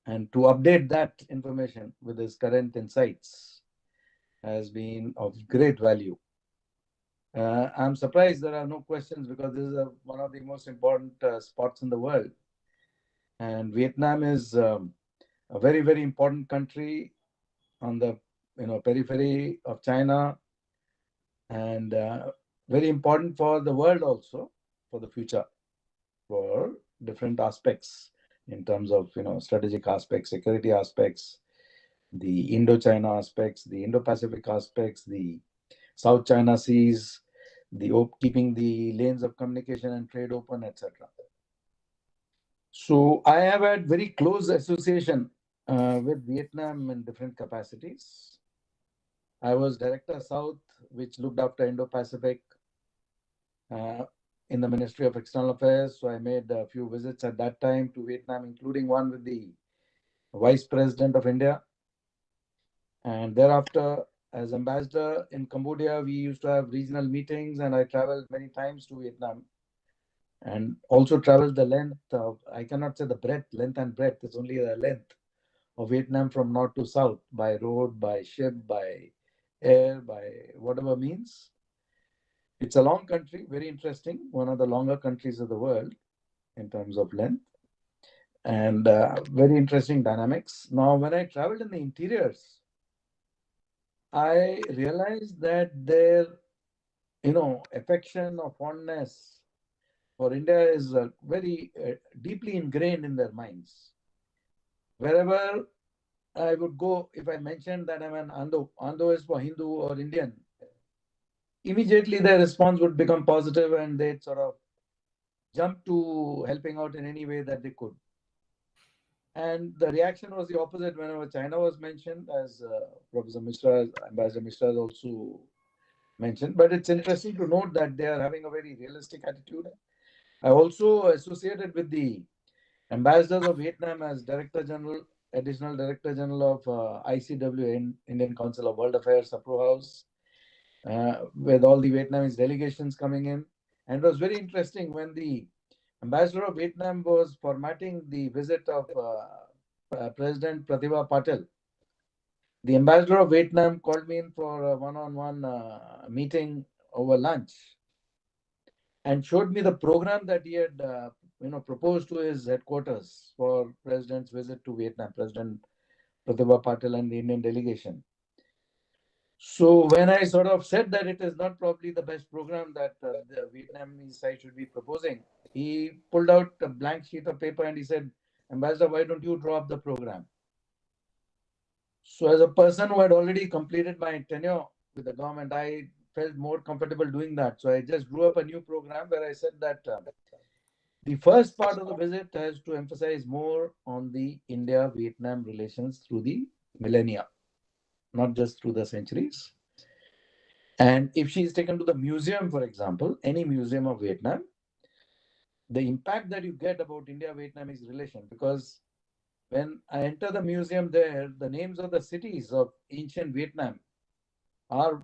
C: and to update that information with his current insights has been of great value. I'm surprised there are no questions, because this is one of the most important spots in the world. And Vietnam is a very, very important country on the periphery of China, and very important for the world also, for the future, for different aspects in terms of strategic aspects, security aspects, the Indo-China aspects, the Indo-Pacific aspects, the South China Seas, the keeping the lanes of communication and trade open, etc. So I have had very close association with Vietnam in different capacities. I was Director South, which looked after Indo-Pacific in the Ministry of External Affairs. So I made a few visits at that time to Vietnam, including one with the Vice President of India. And thereafter, as ambassador in Cambodia, we used to have regional meetings, and I traveled many times to Vietnam, and also traveled the length of, I cannot say the breadth, length and breadth, it's only the length of Vietnam from north to south, by road, by ship, by air, by whatever means. It's a long country, very interesting, one of the longer countries of the world in terms of length, and very interesting dynamics. Now, when I traveled in the interiors, I realized that their, affection or fondness for India is very deeply ingrained in their minds. Wherever I would go, if I mentioned that I'm an Ando is for Hindu or Indian, immediately their response would become positive, and they'd sort of jump to helping out in any way that they could. And the reaction was the opposite whenever China was mentioned, as Professor Misra, Ambassador Misra has also mentioned, but it's interesting to note that they are having a very realistic attitude. I also associated with the ambassadors of Vietnam as Director General, Additional Director General of ICW, Indian Council of World Affairs, Sapro House, with all the Vietnamese delegations coming in. And it was very interesting when the ambassador of Vietnam was formatting the visit of President Pratibha Patil. The ambassador of Vietnam called me in for a one-on-one meeting over lunch and showed me the program that he had proposed to his headquarters for President's visit to Vietnam, President Pratibha Patil and the Indian delegation. So when I sort of said that it is not probably the best program that the Vietnamese side should be proposing, he pulled out a blank sheet of paper and he said, Ambassador, why don't you draw up the program? So as a person who had already completed my tenure with the government, I felt more comfortable doing that. So I just drew up a new program where I said that the first part of the visit has to emphasize more on the India-Vietnam relations through the millennia, not just through the centuries. And if she is taken to the museum, for example, any museum of Vietnam, the impact that you get about India-Vietnamese relation, because when I enter the museum there, the names of the cities of ancient Vietnam are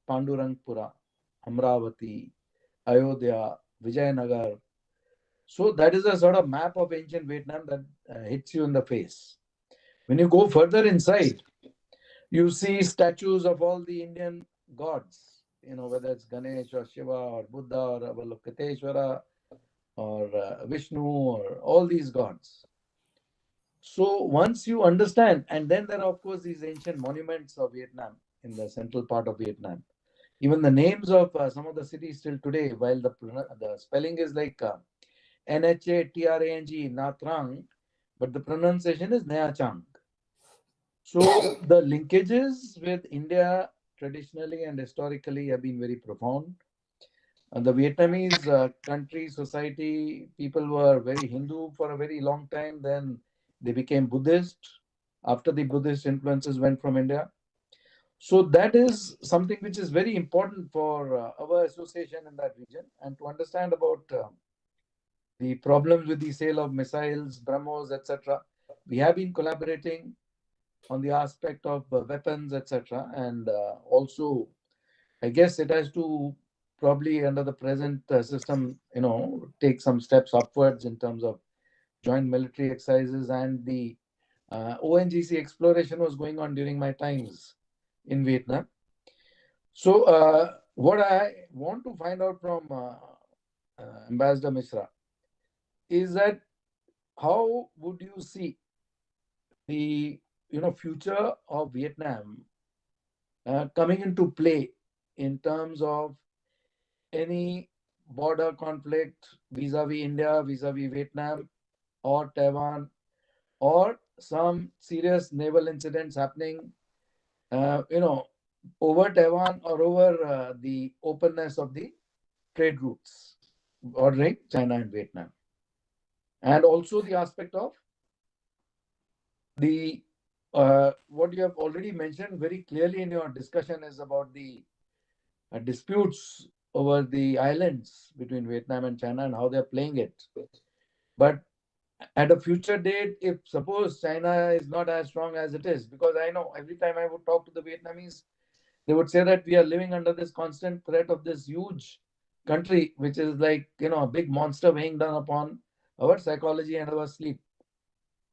C: Pandurangpura, Amravati, Ayodhya, Vijayanagar. So that is a sort of map of ancient Vietnam that hits you in the face. When you go further inside, you see statues of all the Indian gods, whether it's Ganesh or Shiva or Buddha or Avalokiteshvara or Vishnu or all these gods. So once you understand, and then there are of course these ancient monuments of Vietnam in the central part of Vietnam. Even the names of some of the cities still today, while the spelling is like Nhatrang, Nha Trang, but the pronunciation is Nha Chang. So the linkages with India traditionally and historically have been very profound. And the Vietnamese country, society, people were very Hindu for a very long time. Then they became Buddhist after the Buddhist influences went from India. So that is something which is very important for our association in that region, and to understand about the problems with the sale of missiles, BrahMos, etc. We have been collaborating on the aspect of weapons, etc. And also, I guess it has to probably under the present system, take some steps upwards in terms of joint military exercises, and the ONGC exploration was going on during my times in Vietnam. So what I want to find out from Ambassador Misra is that how would you see the future of Vietnam coming into play in terms of any border conflict vis-a-vis India, vis-a-vis Vietnam or Taiwan, or some serious naval incidents happening, over Taiwan or over the openness of the trade routes bordering China and Vietnam. And also the aspect of the what you have already mentioned very clearly in your discussion is about the disputes over the islands between Vietnam and China and how they're playing it. But at a future date, if suppose China is not as strong as it is, because I know every time I would talk to the Vietnamese, they would say that we are living under this constant threat of this huge country, which is like, a big monster weighing down upon our psychology and our sleep.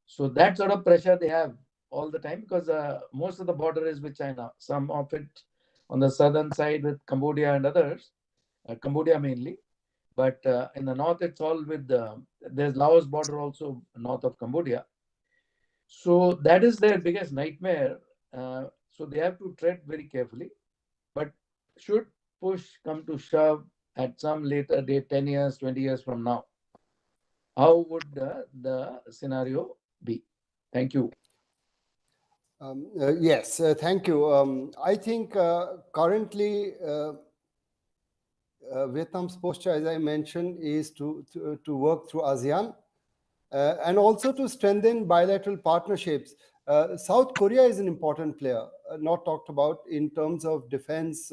C: So that sort of pressure they have all the time, because most of the border is with China, some of it on the southern side with Cambodia and others, Cambodia mainly. But in the north, it's all with there's Laos border also north of Cambodia. So that is their biggest nightmare. So they have to tread very carefully. But should push come to shove at some later date, 10 years, 20 years from now, how would the scenario be? Thank you.
B: Yes, thank you. I think currently Vietnam's posture, as I mentioned, is to work through ASEAN and also to strengthen bilateral partnerships South Korea is an important player, not talked about in terms of defense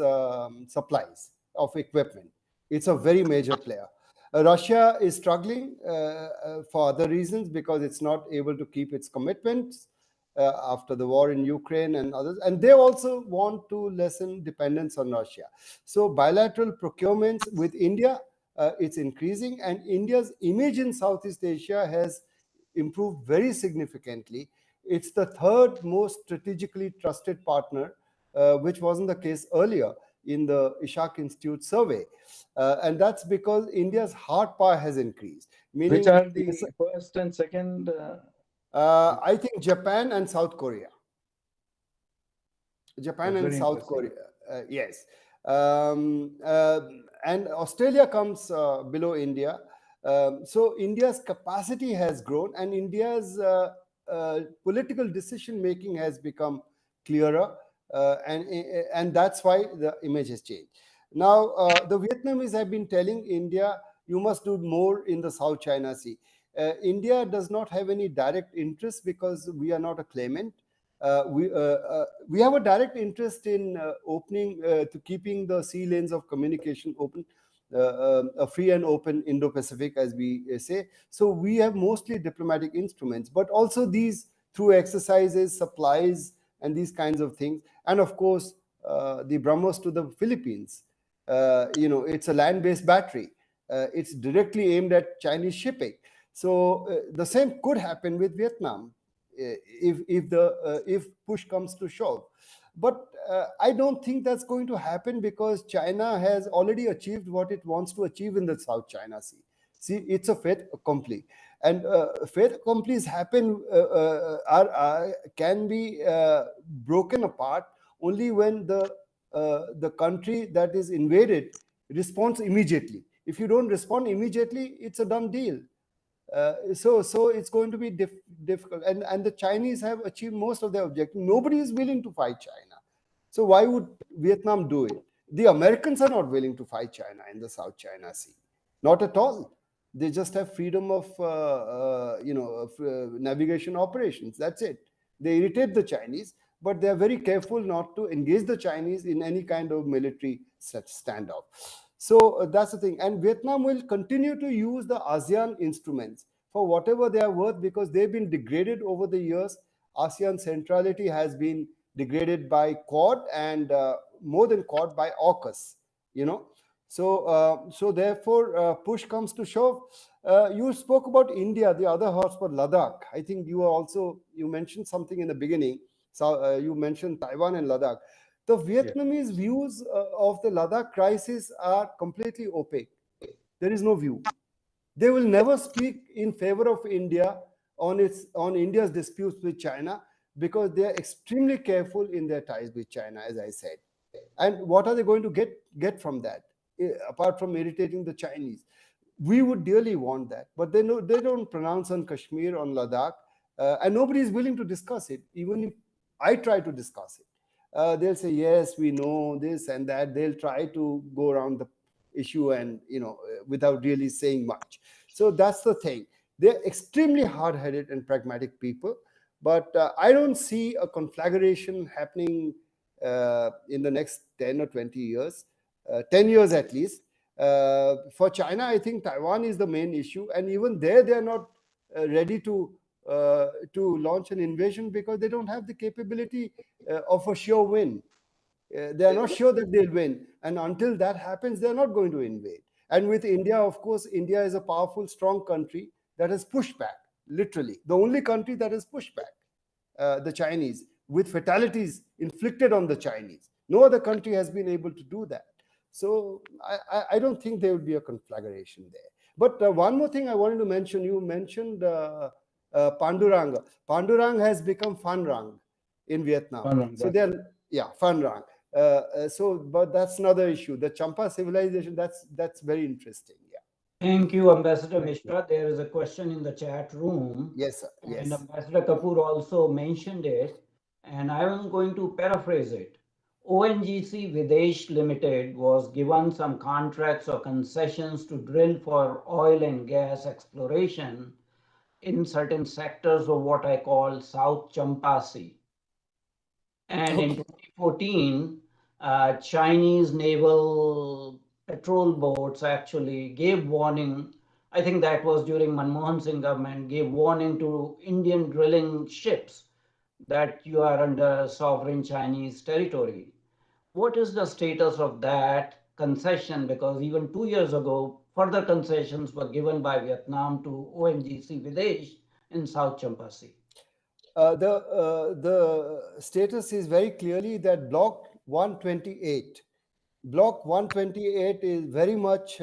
B: supplies of equipment. It's a very major player. Russia is struggling for other reasons because it's not able to keep its commitments after the war in Ukraine and others. And they also want to lessen dependence on Russia. So bilateral procurements with India, it's increasing, and India's image in Southeast Asia has improved very significantly. It's the third most strategically trusted partner, which wasn't the case earlier in the Ishaq Institute survey. And that's because India's hard power has increased.
C: Which
B: Meaning,
C: are the first and second?
B: I think Japan and South Korea. Japan
C: That's
B: and
C: very
B: South
C: interesting.
B: Korea, yes. Um, uh, and Australia comes below India. So India's capacity has grown, and India's political decision making has become clearer, and that's why the image has changed. Now, the Vietnamese have been telling India, you must do more in the South China Sea. India does not have any direct interest because we are not a claimant. We have a direct interest in opening to keeping the sea lanes of communication open, a free and open Indo-Pacific, as we say. So we have mostly diplomatic instruments, but also these through exercises, supplies, and these kinds of things. And of course, the BrahMos to the Philippines. It's a land-based battery. It's directly aimed at Chinese shipping. So the same could happen with Vietnam if push comes to shove. But I don't think that's going to happen because China has already achieved what it wants to achieve in the South China Sea. See, it's a fait accompli, and fait accomplis happen can be broken apart only when the country that is invaded responds immediately. If you don't respond immediately, it's a done deal. So it's going to be difficult, and the Chinese have achieved most of their objectives. Nobody is willing to fight China, so why would Vietnam do it? The Americans are not willing to fight China in the South China Sea, not at all. They just have freedom of navigation operations. That's it. They irritate the Chinese, but they are very careful not to engage the Chinese in any kind of military standoff. So that's the thing. And Vietnam will continue to use the ASEAN instruments for whatever they are worth because they've been degraded over the years. ASEAN centrality has been degraded by Quad and more than Quad by AUKUS, you know. So therefore, push comes to shove. You spoke about India, the other hotspot, Ladakh. I think you mentioned something in the beginning. So you mentioned Taiwan and Ladakh. The Vietnamese views of the Ladakh crisis are completely opaque. There is no view. They will never speak in favor of India on India's disputes with China because they are extremely careful in their ties with China, as I said. And what are they going to get from that, apart from irritating the Chinese? We would dearly want that, but they don't pronounce on Kashmir, on Ladakh, and nobody is willing to discuss it. Even if I try to discuss it, they'll say yes, we know this and that. They'll try to go around the issue and without really saying much. So that's the thing. They're extremely hard-headed and pragmatic people, but I don't see a conflagration happening in the next 10 or 20 years, 10 years at least. For China, I think Taiwan is the main issue, and even there, they are not ready to launch an invasion because they don't have the capability of a sure win. They are not sure that they'll win, and until that happens, they are not going to invade. And with India, of course, India is a powerful, strong country that has pushed back. Literally, the only country that has pushed back the Chinese with fatalities inflicted on the Chinese. No other country has been able to do that. So I don't think there will be a conflagration there. But one more thing I wanted to mention, you mentioned Pandurang. Pandurang has become Phan in Vietnam. So they're, yeah, Phan but that's another issue. The Champa civilization, that's very interesting. Yeah.
A: Thank you, Ambassador Misra. There is a question in the chat room.
B: Yes, sir. Yes.
A: And Ambassador Kapoor also mentioned it, and I am going to paraphrase it. ONGC Videsh Limited was given some contracts or concessions to drill for oil and gas exploration. in certain sectors of what I call South Champa Sea. And in
B: Okay.
A: 2014, Chinese naval patrol boats actually gave warning. I think that was during Manmohan Singh government, gave warning to Indian drilling ships that you are under sovereign Chinese territory. What is the status of that concession? Because even 2 years ago, further concessions were given by Vietnam to ONGC Videsh in South Champa Sea.
B: The status is very clearly that Block 128. Block 128 is very much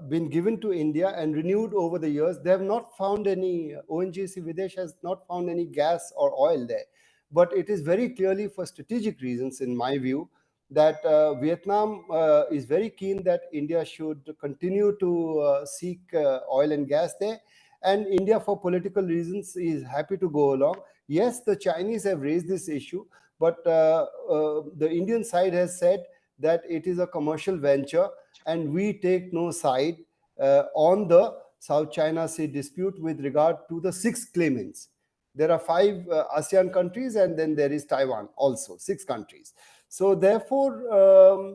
B: been given to India and renewed over the years. They have not found any, ONGC Videsh has not found any gas or oil there. But it is very clearly for strategic reasons, in my view, that Vietnam is very keen that India should continue to seek oil and gas there. And India, for political reasons, is happy to go along. Yes, the Chinese have raised this issue, but the Indian side has said that it is a commercial venture and we take no side on the South China Sea dispute with regard to the six claimants. There are five ASEAN countries, and then there is Taiwan also, six countries. So therefore,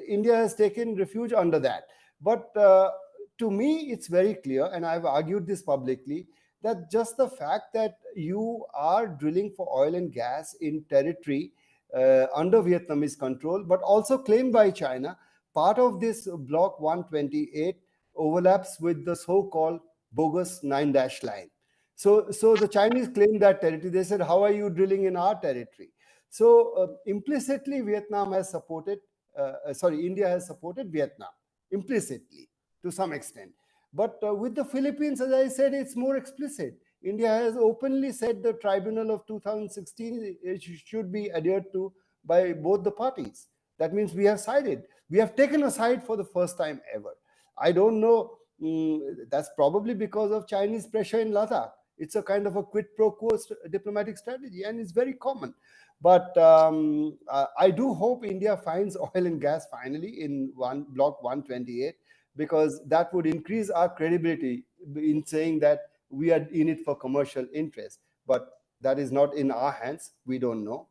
B: India has taken refuge under that. But to me, it's very clear, and I've argued this publicly, that just the fact that you are drilling for oil and gas in territory under Vietnamese control, but also claimed by China, part of this Block 128 overlaps with the so-called bogus 9-dash line. So the Chinese claimed that territory. They said, how are you drilling in our territory? So implicitly, Vietnam has supported, India has supported Vietnam, implicitly, to some extent. But with the Philippines, as I said, it's more explicit. India has openly said the tribunal of 2016 should be adhered to by both the parties. That means we have sided. We have taken a side for the first time ever. I don't know. That's probably because of Chinese pressure in Ladakh. It's a kind of a quid pro quo diplomatic strategy, and it's very common. But I do hope India finds oil and gas finally in Block 128, because that would increase our credibility in saying that we are in it for commercial interest. But that is not in our hands. We don't know.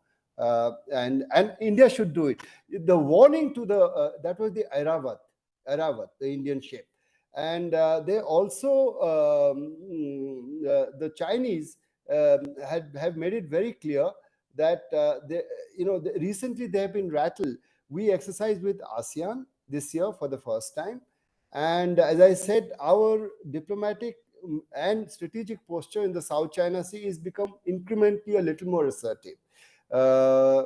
B: And India should do it. The warning to the that was the Airawat, the Indian ship, and they also the Chinese have made it very clear that recently they have been rattled. We exercised with ASEAN this year for the first time, and as I said, our diplomatic and strategic posture in the South China Sea is become incrementally a little more assertive.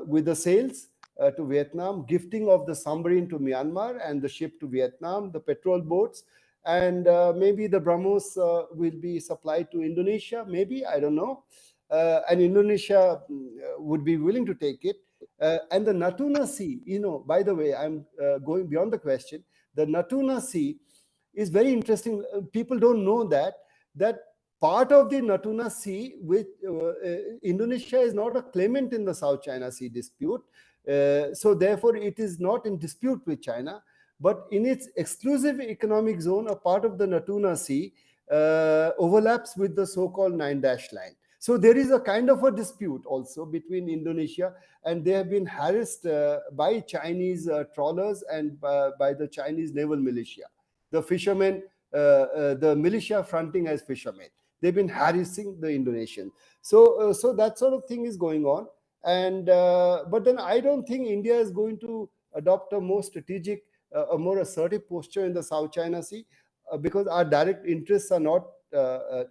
B: With the sales to Vietnam, gifting of the submarine to Myanmar and the ship to Vietnam, the patrol boats, and maybe the BrahMos will be supplied to Indonesia, maybe, I don't know. And Indonesia would be willing to take it. And the Natuna Sea, by the way, I'm going beyond the question. The Natuna Sea is very interesting. People don't know that part of the Natuna Sea, which Indonesia is not a claimant in the South China Sea dispute. So therefore, it is not in dispute with China. But in its exclusive economic zone, a part of the Natuna Sea overlaps with the so-called 9-dash line. So there is a kind of a dispute also between Indonesia, and they have been harassed by Chinese trawlers and by the Chinese naval militia. The fishermen, the militia fronting as fishermen. They've been harassing the Indonesians. So that sort of thing is going on. And but then I don't think India is going to adopt a more strategic, a more assertive posture in the South China Sea, because our direct interests are not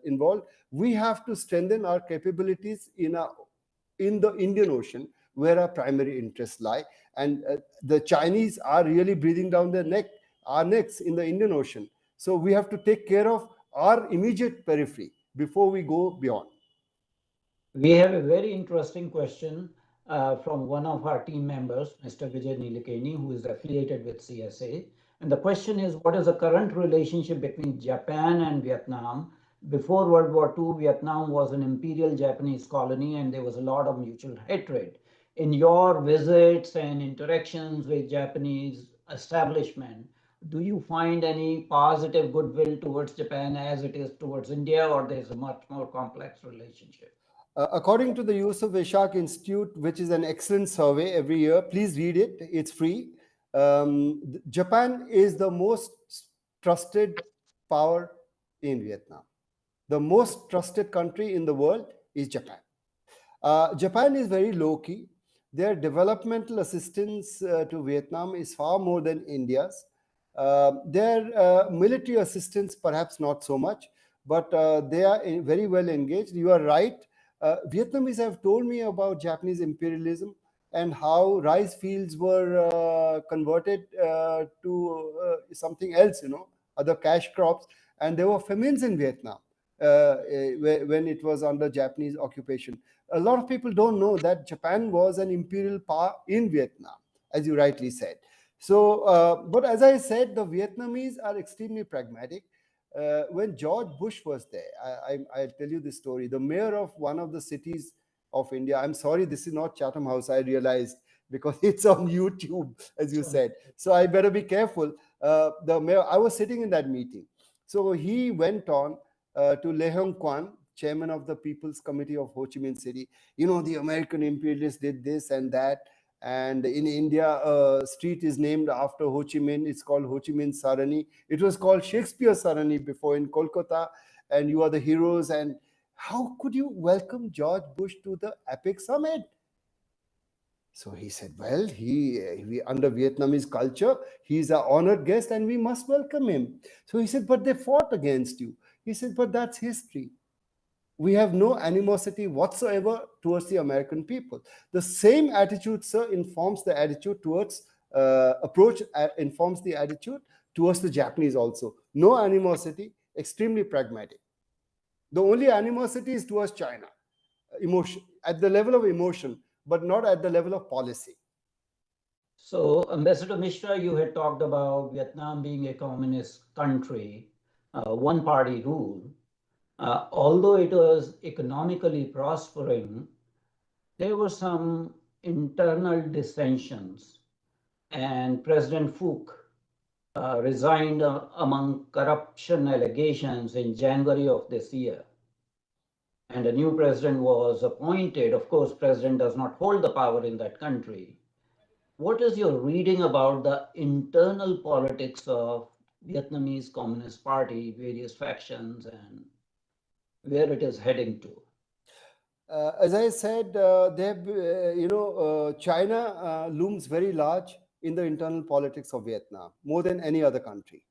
B: involved. We have to strengthen our capabilities in the Indian Ocean, where our primary interests lie. And the Chinese are really breathing down our necks in the Indian Ocean. So we have to take care of our immediate periphery before we go beyond.
A: We have a very interesting question from one of our team members, Mr. Vijay Nilekani, who is affiliated with CSA. And the question is, what is the current relationship between Japan and Vietnam? Before World War II, Vietnam was an imperial Japanese colony and there was a lot of mutual hatred. In your visits and interactions with Japanese establishment, do you find any positive goodwill towards Japan as it is towards India, or there's a much more complex relationship?
B: According to the Yusuf Ishaq Institute, which is an excellent survey every year, please read it. It's free. Japan is the most trusted power in Vietnam. The most trusted country in the world is Japan. Japan is very low key. Their developmental assistance to Vietnam is far more than India's. Their military assistance, perhaps not so much, but they are very well engaged. You are right. Vietnamese have told me about Japanese imperialism and how rice fields were converted to something else, other cash crops, and there were famines in Vietnam when it was under Japanese occupation. A lot of people don't know that Japan was an imperial power in Vietnam, as you rightly said. So, but as I said, the Vietnamese are extremely pragmatic. When George Bush was there, I'll tell you this story. The mayor of one of the cities of India, I'm sorry, this is not Chatham House, I realized, because it's on YouTube, as you said. So I better be careful. The mayor, I was sitting in that meeting. So he went on to Le Hong Quan, chairman of the People's Committee of Ho Chi Minh City. The American imperialists did this and that. And in India, a street is named after Ho Chi Minh. It's called Ho Chi Minh Sarani. It was called Shakespeare Sarani before in Kolkata. And you are the heroes. And how could you welcome George Bush to the epic summit? So he said, well, he under Vietnamese culture, he's an honored guest and we must welcome him. So he said, but they fought against you. He said, but that's history. We have no animosity whatsoever towards the American people. The same attitude, sir, informs the attitude towards informs the attitude towards the Japanese also. No animosity, extremely pragmatic. The only animosity is towards China, emotion, at the level of emotion, but not at the level of policy.
A: So, Ambassador Misra, you had talked about Vietnam being a communist country, one party rule. Although it was economically prospering, there were some internal dissensions, and President Phuc resigned among corruption allegations in January of this year. And a new president was appointed. Of course, president does not hold the power in that country. What is your reading about the internal politics of Vietnamese Communist Party, various factions, and where it is heading to?
B: As I said, China looms very large in the internal politics of Vietnam, more than any other country.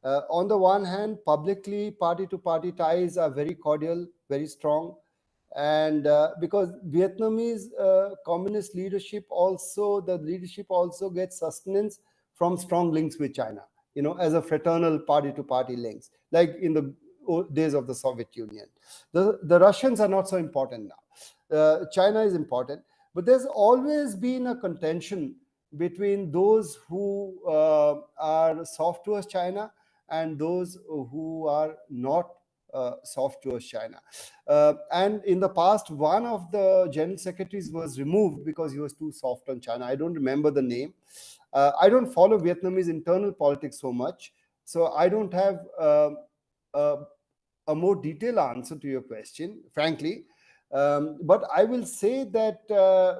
B: On the one hand, publicly, party-to-party ties are very cordial, very strong. And because Vietnamese communist leadership the leadership also gets sustenance from strong links with China, as a fraternal party-to-party links, like in the days of the Soviet Union. The Russians are not so important now. China is important, but there's always been a contention between those who are soft towards China and those who are not soft towards China. And in the past, one of the general secretaries was removed because he was too soft on China. I don't remember the name. I don't follow Vietnamese internal politics so much, so I don't have a more detailed answer to your question, frankly. But I will say that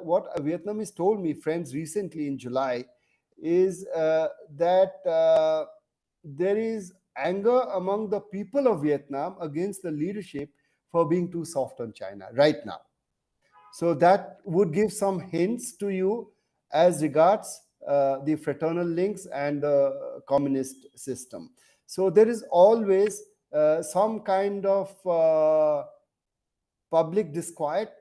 B: what a Vietnamese told me, friends, recently in July, is that there is anger among the people of Vietnam against the leadership for being too soft on China right now. So that would give some hints to you as regards the fraternal links and the communist system. So there is always some kind of public disquiet,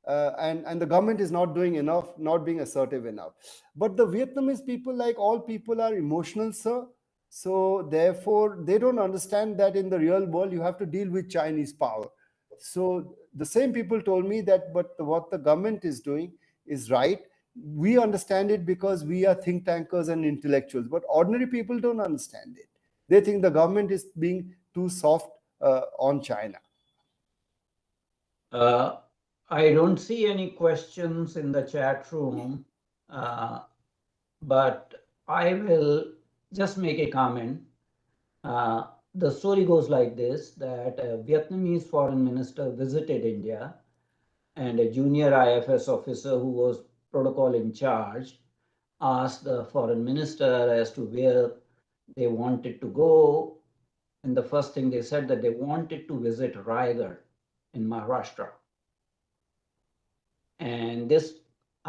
B: and the government is not doing enough, not being assertive enough. But the Vietnamese people, like all people, are emotional, sir. So therefore, they don't understand that in the real world, you have to deal with Chinese power. So the same people told me that, but what the government is doing is right. We understand it because we are think tankers and intellectuals, but ordinary people don't understand it. They think the government is being too soft on China.
A: I don't see any questions in the chat room, but I will just make a comment. The story goes like this, that a Vietnamese foreign minister visited India, and a junior IFS officer who was protocol in charge asked the foreign minister as to where they wanted to go. And the first thing they said that they wanted to visit Raigad in Maharashtra. And this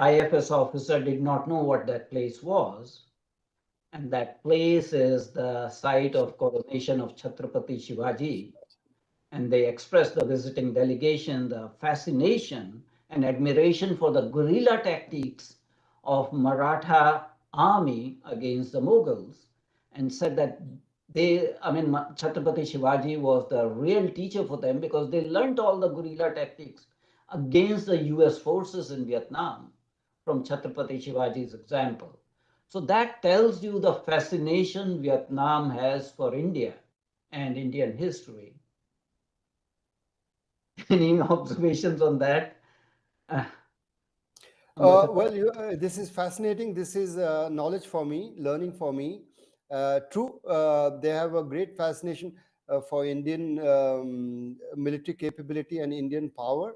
A: IFS officer did not know what that place was. And that place is the site of coronation of Chhatrapati Shivaji. And they expressed, the visiting delegation, the fascination and admiration for the guerrilla tactics of Maratha army against the Mughals, and said that Chhatrapati Shivaji was the real teacher for them, because they learned all the guerrilla tactics against the US forces in Vietnam from Chhatrapati Shivaji's example. So that tells you the fascination Vietnam has for India and Indian history. Any observations on that?
B: This is fascinating. This is knowledge for me, learning for me. True, they have a great fascination for Indian military capability and Indian power.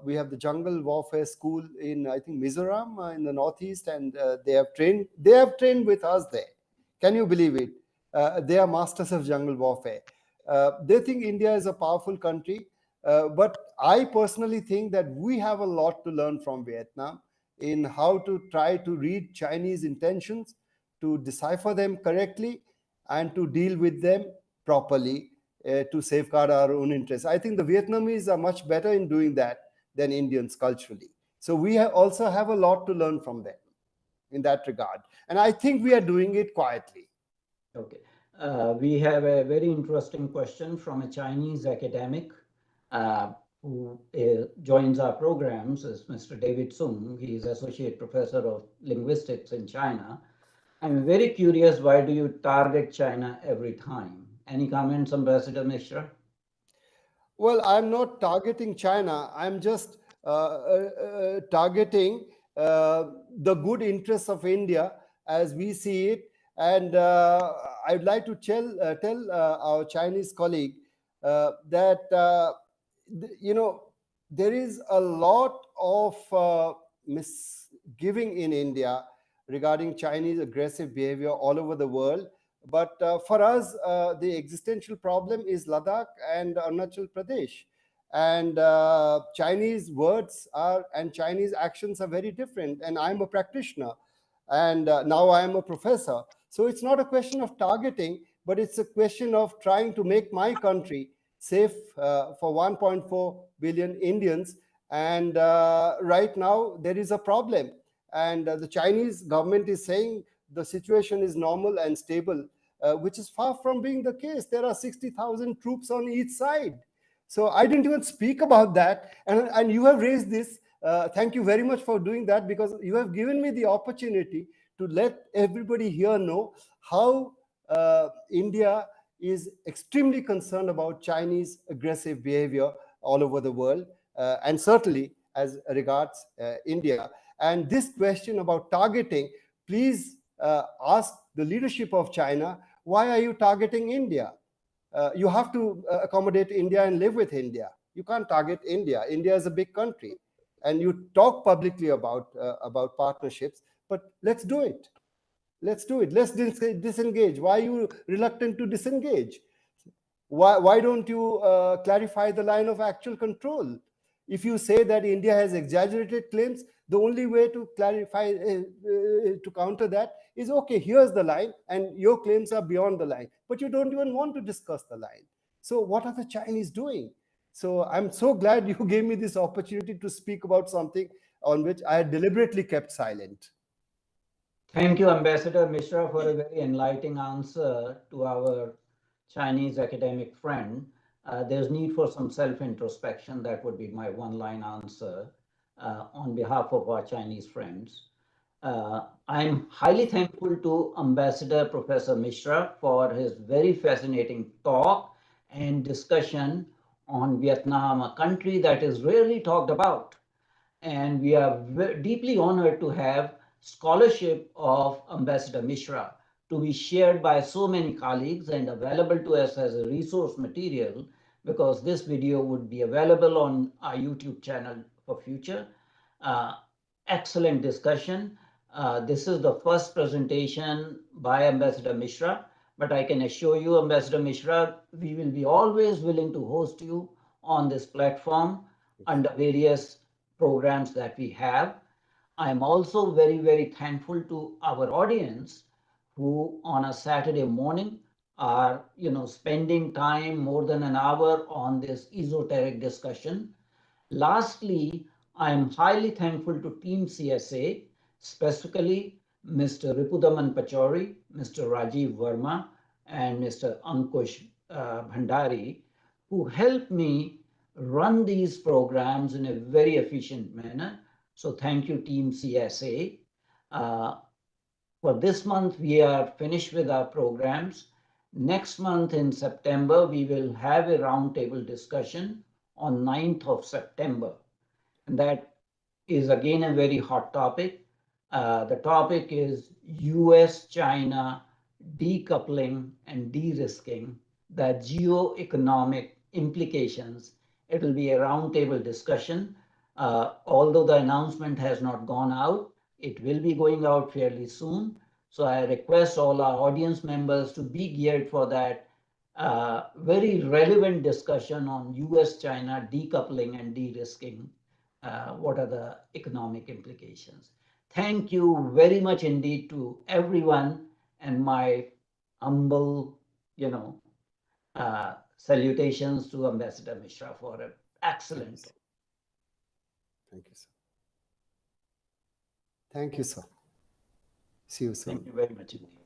B: We have the jungle warfare school in, I think, Mizoram in the northeast, and they have trained. They have trained with us there. Can you believe it? They are masters of jungle warfare. They think India is a powerful country, but I personally think that we have a lot to learn from Vietnam in how to try to read Chinese intentions, to decipher them correctly, and to deal with them properly to safeguard our own interests. I think the Vietnamese are much better in doing that than Indians culturally. So we also have a lot to learn from them in that regard. And I think we are doing it quietly.
A: Okay. We have a very interesting question from a Chinese academic who joins our programs, is Mr. David Sung. He is Associate Professor of Linguistics in China. I'm very curious, why do you target China every time? Any comments, Ambassador Misra?
B: Well, I'm not targeting China. I'm just targeting the good interests of India as we see it. And I'd like to tell our Chinese colleague that, there is a lot of misgiving in India regarding Chinese aggressive behavior all over the world. But for us, the existential problem is Ladakh and Arunachal Pradesh. And Chinese words are and Chinese actions are very different. And I'm a practitioner, and now I am a professor. So it's not a question of targeting, but it's a question of trying to make my country safe for 1.4 billion Indians. And right now, there is a problem. And the Chinese government is saying the situation is normal and stable, which is far from being the case. There are 60,000 troops on each side. So I didn't even speak about that. And you have raised this. Thank you very much for doing that, because you have given me the opportunity to let everybody here know how India is extremely concerned about Chinese aggressive behavior all over the world, and certainly as regards India. And this question about targeting, please ask the leadership of China, why are you targeting India? You have to accommodate India and live with India. You can't target India. India is a big country, and you talk publicly about partnerships. But let's do it. Let's do it. Let's disengage. Why are you reluctant to disengage? Why don't you clarify the line of actual control? If you say that India has exaggerated claims, the only way to clarify, to counter that is, okay, here's the line, and your claims are beyond the line, but you don't even want to discuss the line. So what are the Chinese doing? So I'm so glad you gave me this opportunity to speak about something on which I had deliberately kept silent.
A: Thank you, Ambassador Misra, for a very enlightening answer to our Chinese academic friend. There's need for some self-introspection. That would be my one-line answer on behalf of our Chinese friends. I'm highly thankful to Ambassador Professor Misra for his very fascinating talk and discussion on Vietnam, a country that is rarely talked about. And we are deeply honored to have scholarship of Ambassador Misra to be shared by so many colleagues and available to us as a resource material, because this video would be available on our YouTube channel for future. Uh, Excellent discussion. This is the first presentation by Ambassador Misra, but I can assure you, Ambassador Misra, we will be always willing to host you on this platform under various programs that we have. I'm also very, very thankful to our audience who on a Saturday morning are, spending time more than an hour on this esoteric discussion. Lastly, I am highly thankful to Team CSA, specifically Mr. Ripudaman Pachori, Mr. Rajiv Verma, and Mr. Ankush Bhandari, who helped me run these programs in a very efficient manner. So thank you, Team CSA. For this month, we are finished with our programs. Next month in September, we will have a roundtable discussion on 9th of September. And that is again a very hot topic. The topic is US-China decoupling and de-risking, the geo-economic implications. It will be a roundtable discussion. Although the announcement has not gone out, it will be going out fairly soon. So I request all our audience members to be geared for that very relevant discussion on US-China decoupling and de-risking. What are the economic implications? Thank you very much indeed to everyone, and my humble, salutations to Ambassador Misra for an excellent talk.
B: Thank you, sir. Thank you, sir. See you soon.
A: Thank you very much indeed.